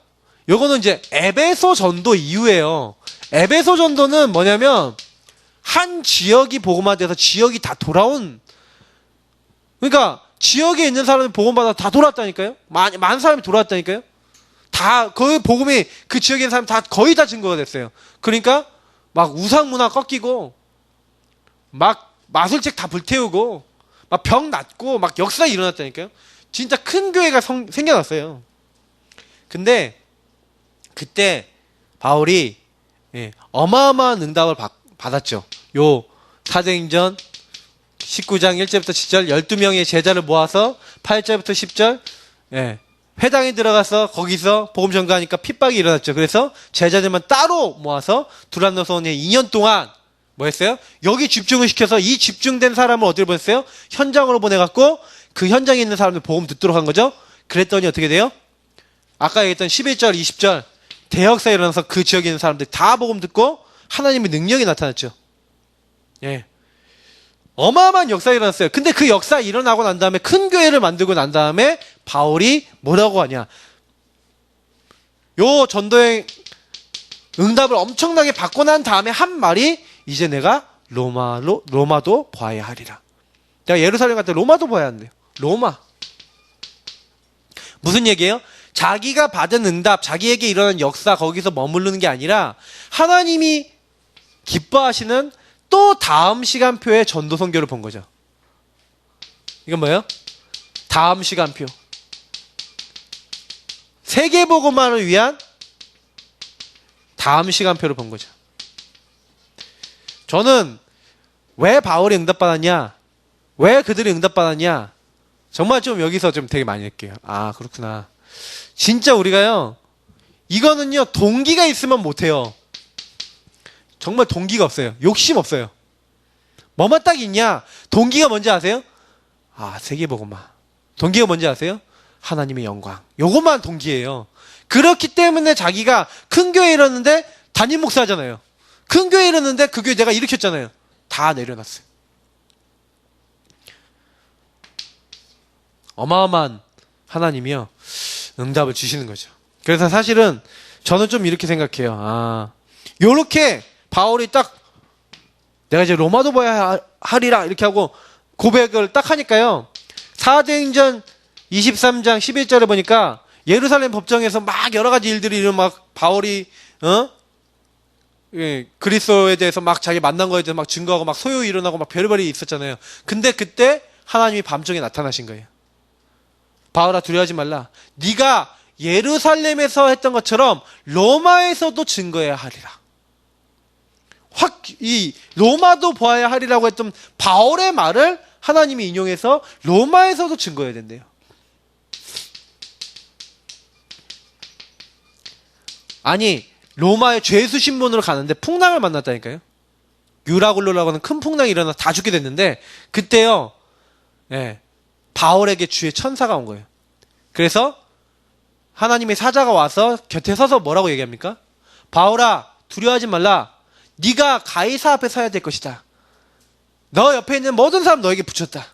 요거는 이제 에베소 전도 이후에요. 에베소 전도는 뭐냐면 한 지역이 복음화돼서 지역이 다 돌아온, 그러니까 지역에 있는 사람이 복음받아 다 돌아왔다니까요. 많은 사람이 돌아왔다니까요. 다 그 복음이 그 지역에 있는 사람 다 거의 다 증거가 됐어요. 그러니까 막 우상 문화 꺾이고 막 마술책 다 불태우고 막 병 낫고 막 역사 일어났다니까요. 진짜 큰 교회가 생겨났어요. 근데 그때 바울이 어마어마한 응답을 받았죠. 요 사도행전 19장 1절부터 10절 12명의 제자를 모아서 8절부터 10절 회당에 들어가서 거기서 복음 전가하니까 핍박이 일어났죠. 그래서 제자들만 따로 모아서 두란노선에 2년 동안 뭐 했어요? 여기 집중을 시켜서 이 집중된 사람을 어디로 보냈어요? 현장으로 보내갖고 그 현장에 있는 사람들 복음 듣도록 한 거죠. 그랬더니 어떻게 돼요? 아까 얘기했던 11절 20절 대역사에 일어나서 그 지역에 있는 사람들 다 복음 듣고 하나님의 능력이 나타났죠. 어마어마한 역사가 일어났어요. 근데 그 역사 일어나고 난 다음에 큰 교회를 만들고 난 다음에 바울이 뭐라고 하냐? 요 전도의 응답을 엄청나게 받고 난 다음에 한 말이 이제 내가 로마도 봐야 하리라. 내가 예루살렘 갈 때 로마도 봐야 한대요. 로마. 무슨 얘기예요? 자기가 받은 응답, 자기에게 일어난 역사 거기서 머무르는 게 아니라 하나님이 기뻐하시는 또 다음 시간표의 전도 선교를 본 거죠. 이건 뭐예요? 다음 시간표. 세계복음화를 위한 다음 시간표를 본 거죠. 저는 왜 바울이 응답받았냐? 왜 그들이 응답받았냐? 정말 좀 여기서 좀 되게 많이 할게요. 그렇구나. 진짜 우리가요, 이거는요, 동기가 있으면 못해요. 정말 동기가 없어요. 욕심 없어요. 뭐만 딱 있냐? 동기가 뭔지 아세요? 세계복음화. 동기가 뭔지 아세요? 하나님의 영광. 요것만 동기예요. 그렇기 때문에 자기가 큰 교회 이뤘는데 담임 목사잖아요. 큰 교회 이뤘는데 그 교회 내가 일으켰잖아요. 다 내려놨어요. 어마어마한 하나님이요, 응답을 주시는 거죠. 그래서 사실은 저는 좀 이렇게 생각해요. 요렇게 바울이 딱 내가 이제 로마도 봐야 하리라 이렇게 하고 고백을 딱 하니까요, 사도행전 23장 11절에 보니까 예루살렘 법정에서 막 여러 가지 일들이 막 바울이 그리스도에 대해서 막 자기 만난 거에 대해서 막 증거하고 막 소요이 일어나고 막 별의별이 있었잖아요. 근데 그때 하나님이 밤중에 나타나신 거예요. 바울아, 두려워하지 말라. 네가 예루살렘에서 했던 것처럼 로마에서도 증거해야 하리라. 이 로마도 보아야 하리라고 했던 바울의 말을 하나님이 인용해서 로마에서도 증거해야 된대요. 아니, 로마의 죄수 신문으로 가는데 풍랑을 만났다니까요. 유라굴로라고 하는 큰 풍랑이 일어나서 다 죽게 됐는데, 그때요, 바울에게 주의 천사가 온 거예요. 그래서 하나님의 사자가 와서 곁에 서서 뭐라고 얘기합니까? 바울아, 두려워하지 말라. 네가 가이사 앞에 서야 될 것이다. 너 옆에 있는 모든 사람 너에게 붙였다.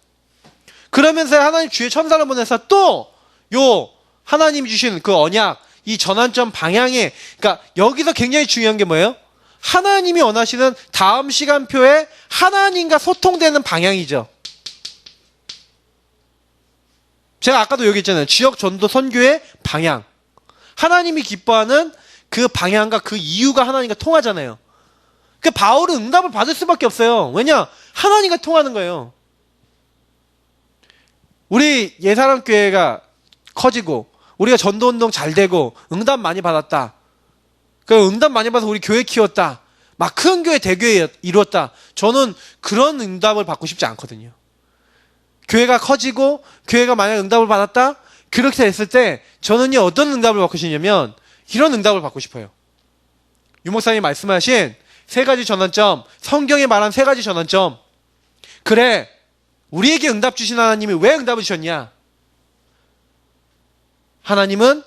그러면서 하나님 주의 천사를 보내서 또 요 하나님이 주신 그 언약, 이 전환점 방향에, 그러니까 여기서 굉장히 중요한 게 뭐예요? 하나님이 원하시는 다음 시간표에 하나님과 소통되는 방향이죠. 제가 아까도 여기 있잖아요. 지역 전도 선교의 방향. 하나님이 기뻐하는 그 방향과 그 이유가 하나님과 통하잖아요. 그 바울은 응답을 받을 수밖에 없어요. 왜냐? 하나님과 통하는 거예요. 우리 예사람교회가 커지고 우리가 전도운동 잘 되고 응답 많이 받았다. 그 응답 많이 받아서 우리 교회 키웠다. 막 큰 교회 대교회 이루었다. 저는 그런 응답을 받고 싶지 않거든요. 교회가 커지고 교회가 만약 응답을 받았다. 그렇게 됐을 때 저는요 어떤 응답을 받고 싶냐면 이런 응답을 받고 싶어요. 유 목사님이 말씀하신 세 가지 전환점, 성경에 말한 세 가지 전환점. 그래, 우리에게 응답 주신 하나님이 왜 응답을 주셨냐? 하나님은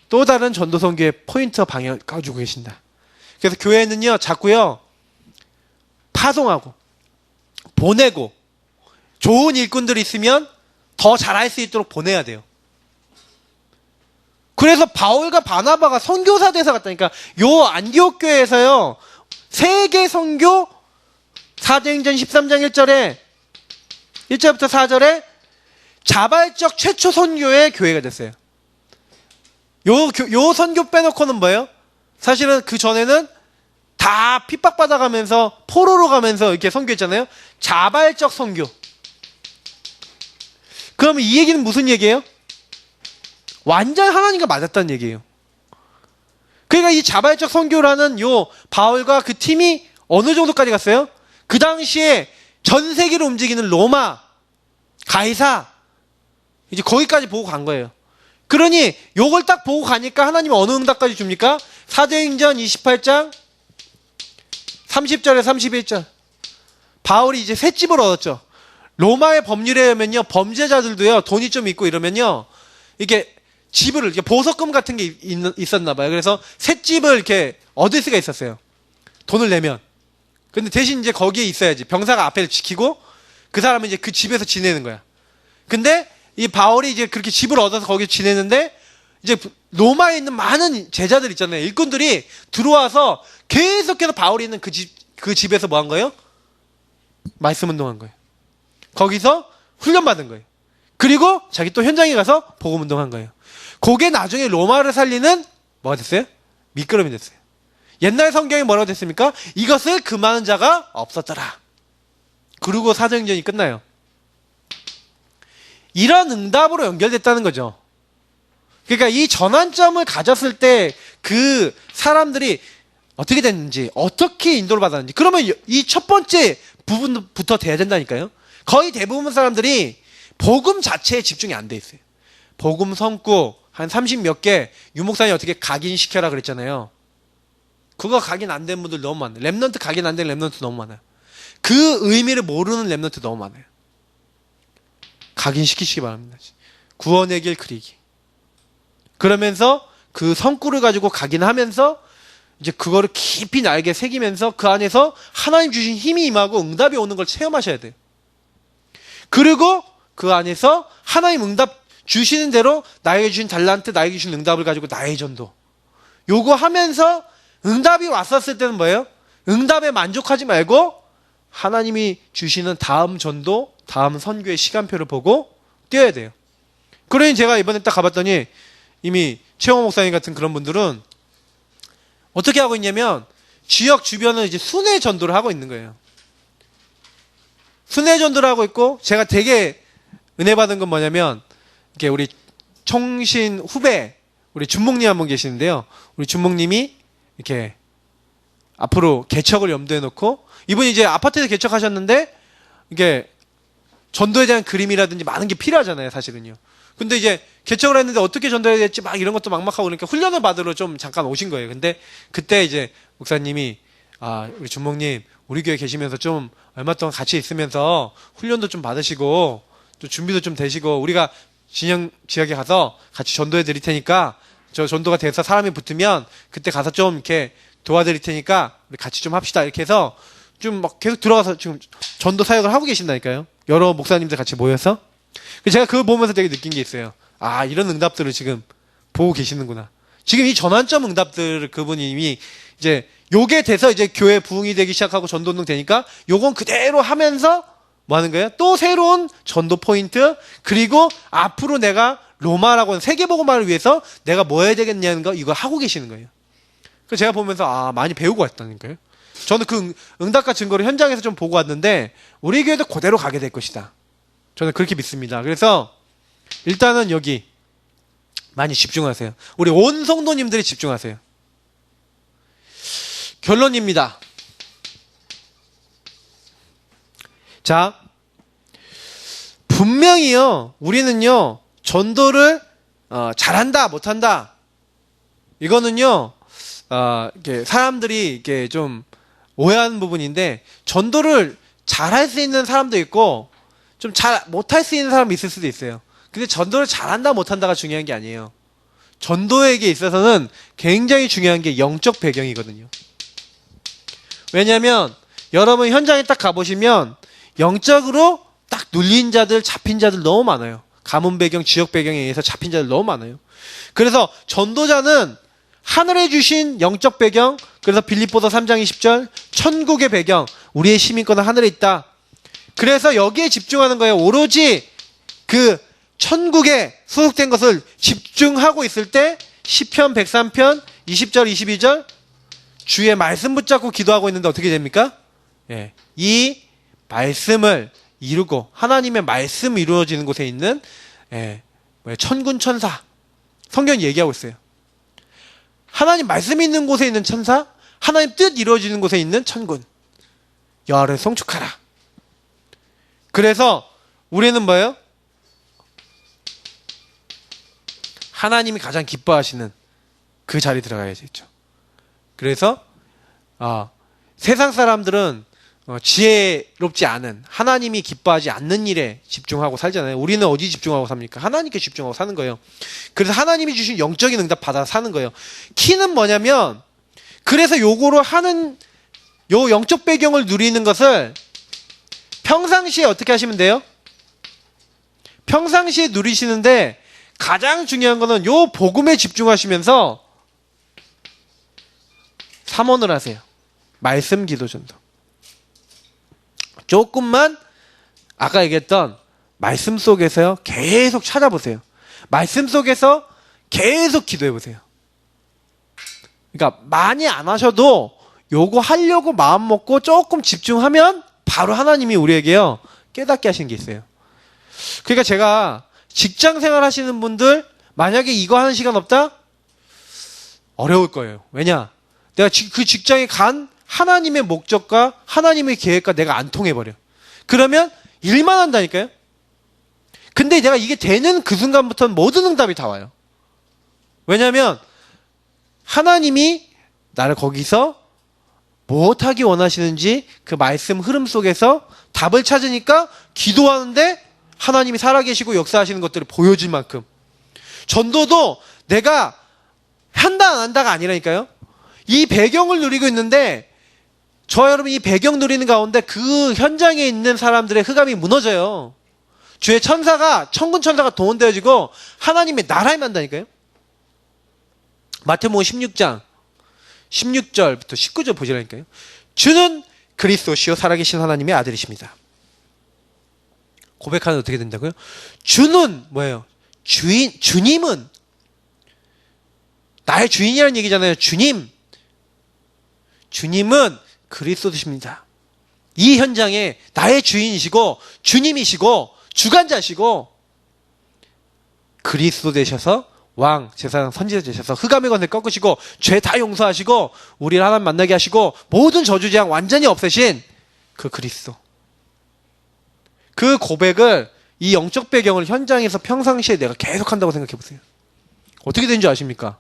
또 다른 전도선교의 포인트 방향을 가지고 계신다. 그래서 교회는요 자꾸요 파송하고 보내고 좋은 일꾼들이 있으면 더 잘할 수 있도록 보내야 돼요. 그래서 바울과 바나바가 선교사 대사 갔다니까. 요 안디옥 교회에서요 세계 선교 사도행전 13장 1절에 1절부터 4절에 자발적 최초 선교의 교회가 됐어요. 요 선교 빼놓고는 뭐예요? 사실은 그 전에는 다 핍박받아가면서 포로로 가면서 이렇게 선교했잖아요. 자발적 선교. 그러면 이 얘기는 무슨 얘기예요? 완전 하나님과 맞았다는 얘기예요. 그러니까 이 자발적 선교라는 요 바울과 그 팀이 어느 정도까지 갔어요? 그 당시에 전 세계를 움직이는 로마, 가이사, 이제 거기까지 보고 간 거예요. 그러니 요걸 딱 보고 가니까 하나님이 어느 응답까지 줍니까? 사도행전 28장 30절에 31절. 바울이 이제 새 집을 얻었죠. 로마의 법률에 의하면요, 범죄자들도요, 돈이 좀 있고 이러면요, 이게 집을, 이렇게 보석금 같은 게 있었나 봐요. 그래서 새 집을 이렇게 얻을 수가 있었어요. 돈을 내면. 근데 대신 이제 거기에 있어야지. 병사가 앞에 지키고, 그 사람은 이제 그 집에서 지내는 거야. 근데 이 바울이 이제 그렇게 집을 얻어서 거기서 지내는데, 이제 로마에 있는 많은 제자들 있잖아요. 일꾼들이 들어와서 계속해서 바울이 있는 그 집에서 뭐 한 거예요? 말씀 운동한 거예요. 거기서 훈련받은 거예요. 그리고 자기 또 현장에 가서 복음 운동한 거예요. 그게 나중에 로마를 살리는 뭐가 됐어요? 미끄럼이 됐어요. 옛날 성경에 뭐라고 됐습니까? 이것을 금하는 자가 없었더라. 그리고 사도행전이 끝나요. 이런 응답으로 연결됐다는 거죠. 그러니까 이 전환점을 가졌을 때 그 사람들이 어떻게 됐는지, 어떻게 인도를 받았는지, 그러면 이 첫 번째 부분부터 돼야 된다니까요. 거의 대부분 사람들이 복음 자체에 집중이 안 돼 있어요. 복음 성구 한 30몇 개, 유목사님 어떻게 각인시켜라 그랬잖아요. 그거 각인 안 된 분들 너무 많아요. 랩넌트 각인 안 된 랩넌트 너무 많아요. 그 의미를 모르는 랩넌트 너무 많아요. 각인시키시기 바랍니다. 구원의 길 그리기. 그러면서 그 성구를 가지고 각인하면서 이제 그거를 깊이 날개 새기면서 그 안에서 하나님 주신 힘이 임하고 응답이 오는 걸 체험하셔야 돼요. 그리고 그 안에서 하나님 응답 주시는 대로 나에게 주신 달란트, 나에게 주신 응답을 가지고 나의 전도. 요거 하면서 응답이 왔었을 때는 뭐예요? 응답에 만족하지 말고 하나님이 주시는 다음 전도, 다음 선교의 시간표를 보고 뛰어야 돼요. 그러니 제가 이번에 딱 가봤더니 이미 최홍 목사님 같은 그런 분들은 어떻게 하고 있냐면 지역 주변을 이제 순회 전도를 하고 있는 거예요. 순회 전도를 하고 있고, 제가 되게 은혜 받은 건 뭐냐면, 이렇게 우리 총신 후배 우리 준목님 한 분 계시는데요. 우리 준목님이 이렇게 앞으로 개척을 염두에 놓고 이분이 이제 아파트에서 개척하셨는데 이게 전도에 대한 그림이라든지 많은 게 필요하잖아요, 사실은요. 근데 이제 개척을 했는데 어떻게 전도해야 될지 막 이런 것도 막막하고 그러니까 훈련을 받으러 좀 잠깐 오신 거예요. 근데 그때 이제 목사님이 우리 준목님 우리 교회 계시면서 좀 얼마 동안 같이 있으면서 훈련도 좀 받으시고 또 준비도 좀 되시고 우리가 진영 지역에 가서 같이 전도해 드릴 테니까 저 전도가 돼서 사람이 붙으면 그때 가서 좀 이렇게 도와드릴 테니까 우리 같이 좀 합시다. 이렇게 해서 좀 막 계속 들어가서 지금 전도 사역을 하고 계신다니까요. 여러 목사님들 같이 모여서. 제가 그거 보면서 되게 느낀 게 있어요. 이런 응답들을 지금 보고 계시는구나. 지금 이 전환점 응답들을 그분이 이미 이제 요게 돼서 이제 교회 부흥이 되기 시작하고 전도운동 되니까 요건 그대로 하면서 뭐 하는 거예요? 또 새로운 전도 포인트 그리고 앞으로 내가 로마라고 하는 세계복음화를 위해서 내가 뭐 해야 되겠냐는 거 이거 하고 계시는 거예요. 그래서 제가 보면서 많이 배우고 왔다는 거예요. 저는 그 응답과 증거를 현장에서 좀 보고 왔는데 우리 교회도 그대로 가게 될 것이다. 저는 그렇게 믿습니다. 그래서 일단은 여기 많이 집중하세요. 우리 온 성도님들이 집중하세요. 결론입니다. 자, 분명히요, 우리는요, 전도를, 잘한다, 못한다. 이거는요, 이렇게 사람들이 이렇게 좀 오해하는 부분인데, 전도를 잘할 수 있는 사람도 있고, 좀 잘 못할 수 있는 사람이 있을 수도 있어요. 근데 전도를 잘한다, 못한다가 중요한 게 아니에요. 전도에게 있어서는 굉장히 중요한 게 영적 배경이거든요. 왜냐면, 여러분 현장에 딱 가보시면, 영적으로 딱 눌린 자들, 잡힌 자들 너무 많아요. 가문 배경, 지역 배경에 의해서 잡힌 자들 너무 많아요. 그래서 전도자는 하늘에 주신 영적 배경, 그래서 빌립보서 3장 20절, 천국의 배경, 우리의 시민권은 하늘에 있다. 그래서 여기에 집중하는 거예요. 오로지 그 천국에 소속된 것을 집중하고 있을 때 시편 103편 20절, 22절 주의 말씀 붙잡고 기도하고 있는데 어떻게 됩니까? 이 말씀을 이루고 하나님의 말씀 이루어지는 곳에 있는 천군 천사 성경이 얘기하고 있어요. 하나님 말씀이 있는 곳에 있는 천사, 하나님 뜻 이루어지는 곳에 있는 천군 여호와를 송축하라. 그래서 우리는 뭐예요? 하나님이 가장 기뻐하시는 그 자리에 들어가야겠죠. 그래서 세상 사람들은 지혜롭지 않은 하나님이 기뻐하지 않는 일에 집중하고 살잖아요. 우리는 어디 집중하고 삽니까? 하나님께 집중하고 사는 거예요. 그래서 하나님이 주신 영적인 응답 받아 사는 거예요. 키는 뭐냐면 그래서 요거로 하는 요 영적 배경을 누리는 것을 평상시에 어떻게 하시면 돼요? 평상시에 누리시는데 가장 중요한 거는 요 복음에 집중하시면서 삼원을 하세요. 말씀, 기도, 전도. 조금만 아까 얘기했던 말씀 속에서요 계속 찾아보세요. 말씀 속에서 계속 기도해보세요. 그러니까 많이 안 하셔도 요거 하려고 마음 먹고 조금 집중하면 바로 하나님이 우리에게요 깨닫게 하시는 게 있어요. 그러니까 제가 직장 생활 하시는 분들 만약에 이거 하는 시간 없다? 어려울 거예요. 왜냐? 내가 그 직장에 간 하나님의 목적과 하나님의 계획과 내가 안 통해버려. 그러면 일만 한다니까요? 근데 내가 이게 되는 그 순간부터는 모든 응답이 다 와요. 왜냐하면 하나님이 나를 거기서 무엇하기 원하시는지 그 말씀 흐름 속에서 답을 찾으니까 기도하는데 하나님이 살아계시고 역사하시는 것들을 보여줄 만큼 전도도 내가 한다 안 한다가 아니라니까요. 이 배경을 누리고 있는데 저와 여러분 이 배경 누리는 가운데 그 현장에 있는 사람들의 흑암이 무너져요. 주의 천사가 천군 천사가 동원되어지고 하나님의 나라에 만다니까요. 마태복음 16장 16절부터 19절 보시라니까요. 주는 그리스도시요 살아계신 하나님의 아들이십니다. 고백하면 어떻게 된다고요? 주는 뭐예요? 주님은 나의 주인이라는 얘기잖아요. 주님은 그리스도십니다. 이 현장에 나의 주인이시고 주님이시고 주관자시고 그리스도 되셔서 왕, 제사장, 선지자 되셔서 흑암의 권세 꺾으시고 죄 다 용서하시고 우리를 하나님 만나게 하시고 모든 저주재앙 완전히 없애신 그 그리스도. 그 고백을 이 영적 배경을 현장에서 평상시에 내가 계속 한다고 생각해 보세요. 어떻게 되는 줄 아십니까?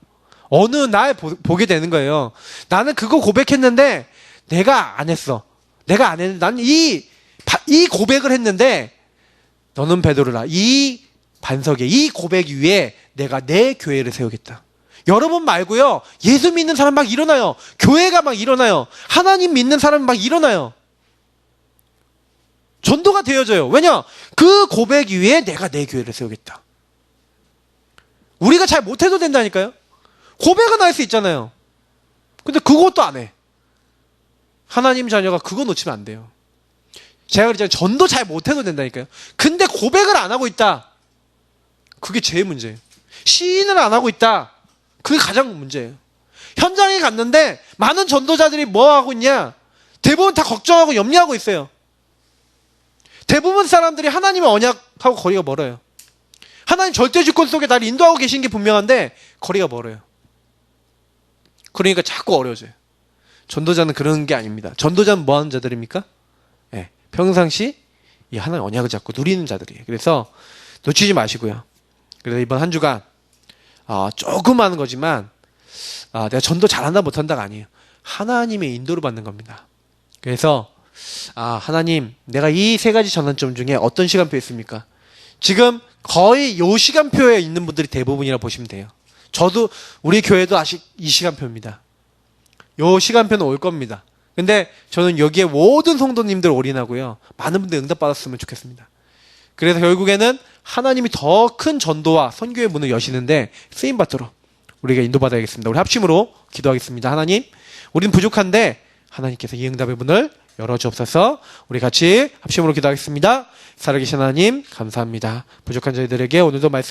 어느 날 보게 되는 거예요. 나는 그거 고백했는데 내가 안 했어. 내가 안 했는데 나는 이 고백을 했는데 너는 베드로라. 이 반석에 이 고백 위에 내가 내 교회를 세우겠다. 여러분 말고요. 예수 믿는 사람 막 일어나요. 교회가 막 일어나요. 하나님 믿는 사람 막 일어나요. 전도가 되어져요. 왜냐? 그 고백 위에 내가 내 교회를 세우겠다. 우리가 잘 못해도 된다니까요. 고백은 할 수 있잖아요. 근데 그것도 안 해. 하나님 자녀가 그거 놓치면 안 돼요. 제가 그랬잖아요. 전도 잘 못해도 된다니까요. 근데 고백을 안 하고 있다. 그게 제일 문제예요. 시인을 안 하고 있다. 그게 가장 문제예요. 현장에 갔는데 많은 전도자들이 뭐 하고 있냐? 대부분 다 걱정하고 염려하고 있어요. 대부분 사람들이 하나님의 언약하고 거리가 멀어요. 하나님 절대 주권 속에 나를 인도하고 계신 게 분명한데 거리가 멀어요. 그러니까 자꾸 어려워져요. 전도자는 그런 게 아닙니다. 전도자는 뭐 하는 자들입니까? 네, 평상시 이 하나님의 언약을 잡고 누리는 자들이에요. 그래서 놓치지 마시고요. 그래서 이번 한 주간 조금 하는 거지만 내가 전도 잘한다 못한다가 아니에요. 하나님의 인도를 받는 겁니다. 그래서 하나님, 내가 이 세 가지 전환점 중에 어떤 시간표 있습니까? 지금 거의 요 시간표에 있는 분들이 대부분이라 보시면 돼요. 저도 우리 교회도 아직 이 시간표입니다. 요 시간표는 올 겁니다. 근데 저는 여기에 모든 성도님들 올인하고요. 많은 분들 응답받았으면 좋겠습니다. 그래서 결국에는 하나님이 더 큰 전도와 선교의 문을 여시는데 쓰임받도록 우리가 인도받아야겠습니다. 우리 합심으로 기도하겠습니다. 하나님, 우리는 부족한데 하나님께서 이 응답의 문을 열어주옵소서. 우리 같이 합심으로 기도하겠습니다. 살아계신 하나님 감사합니다. 부족한 저희들에게 오늘도 말씀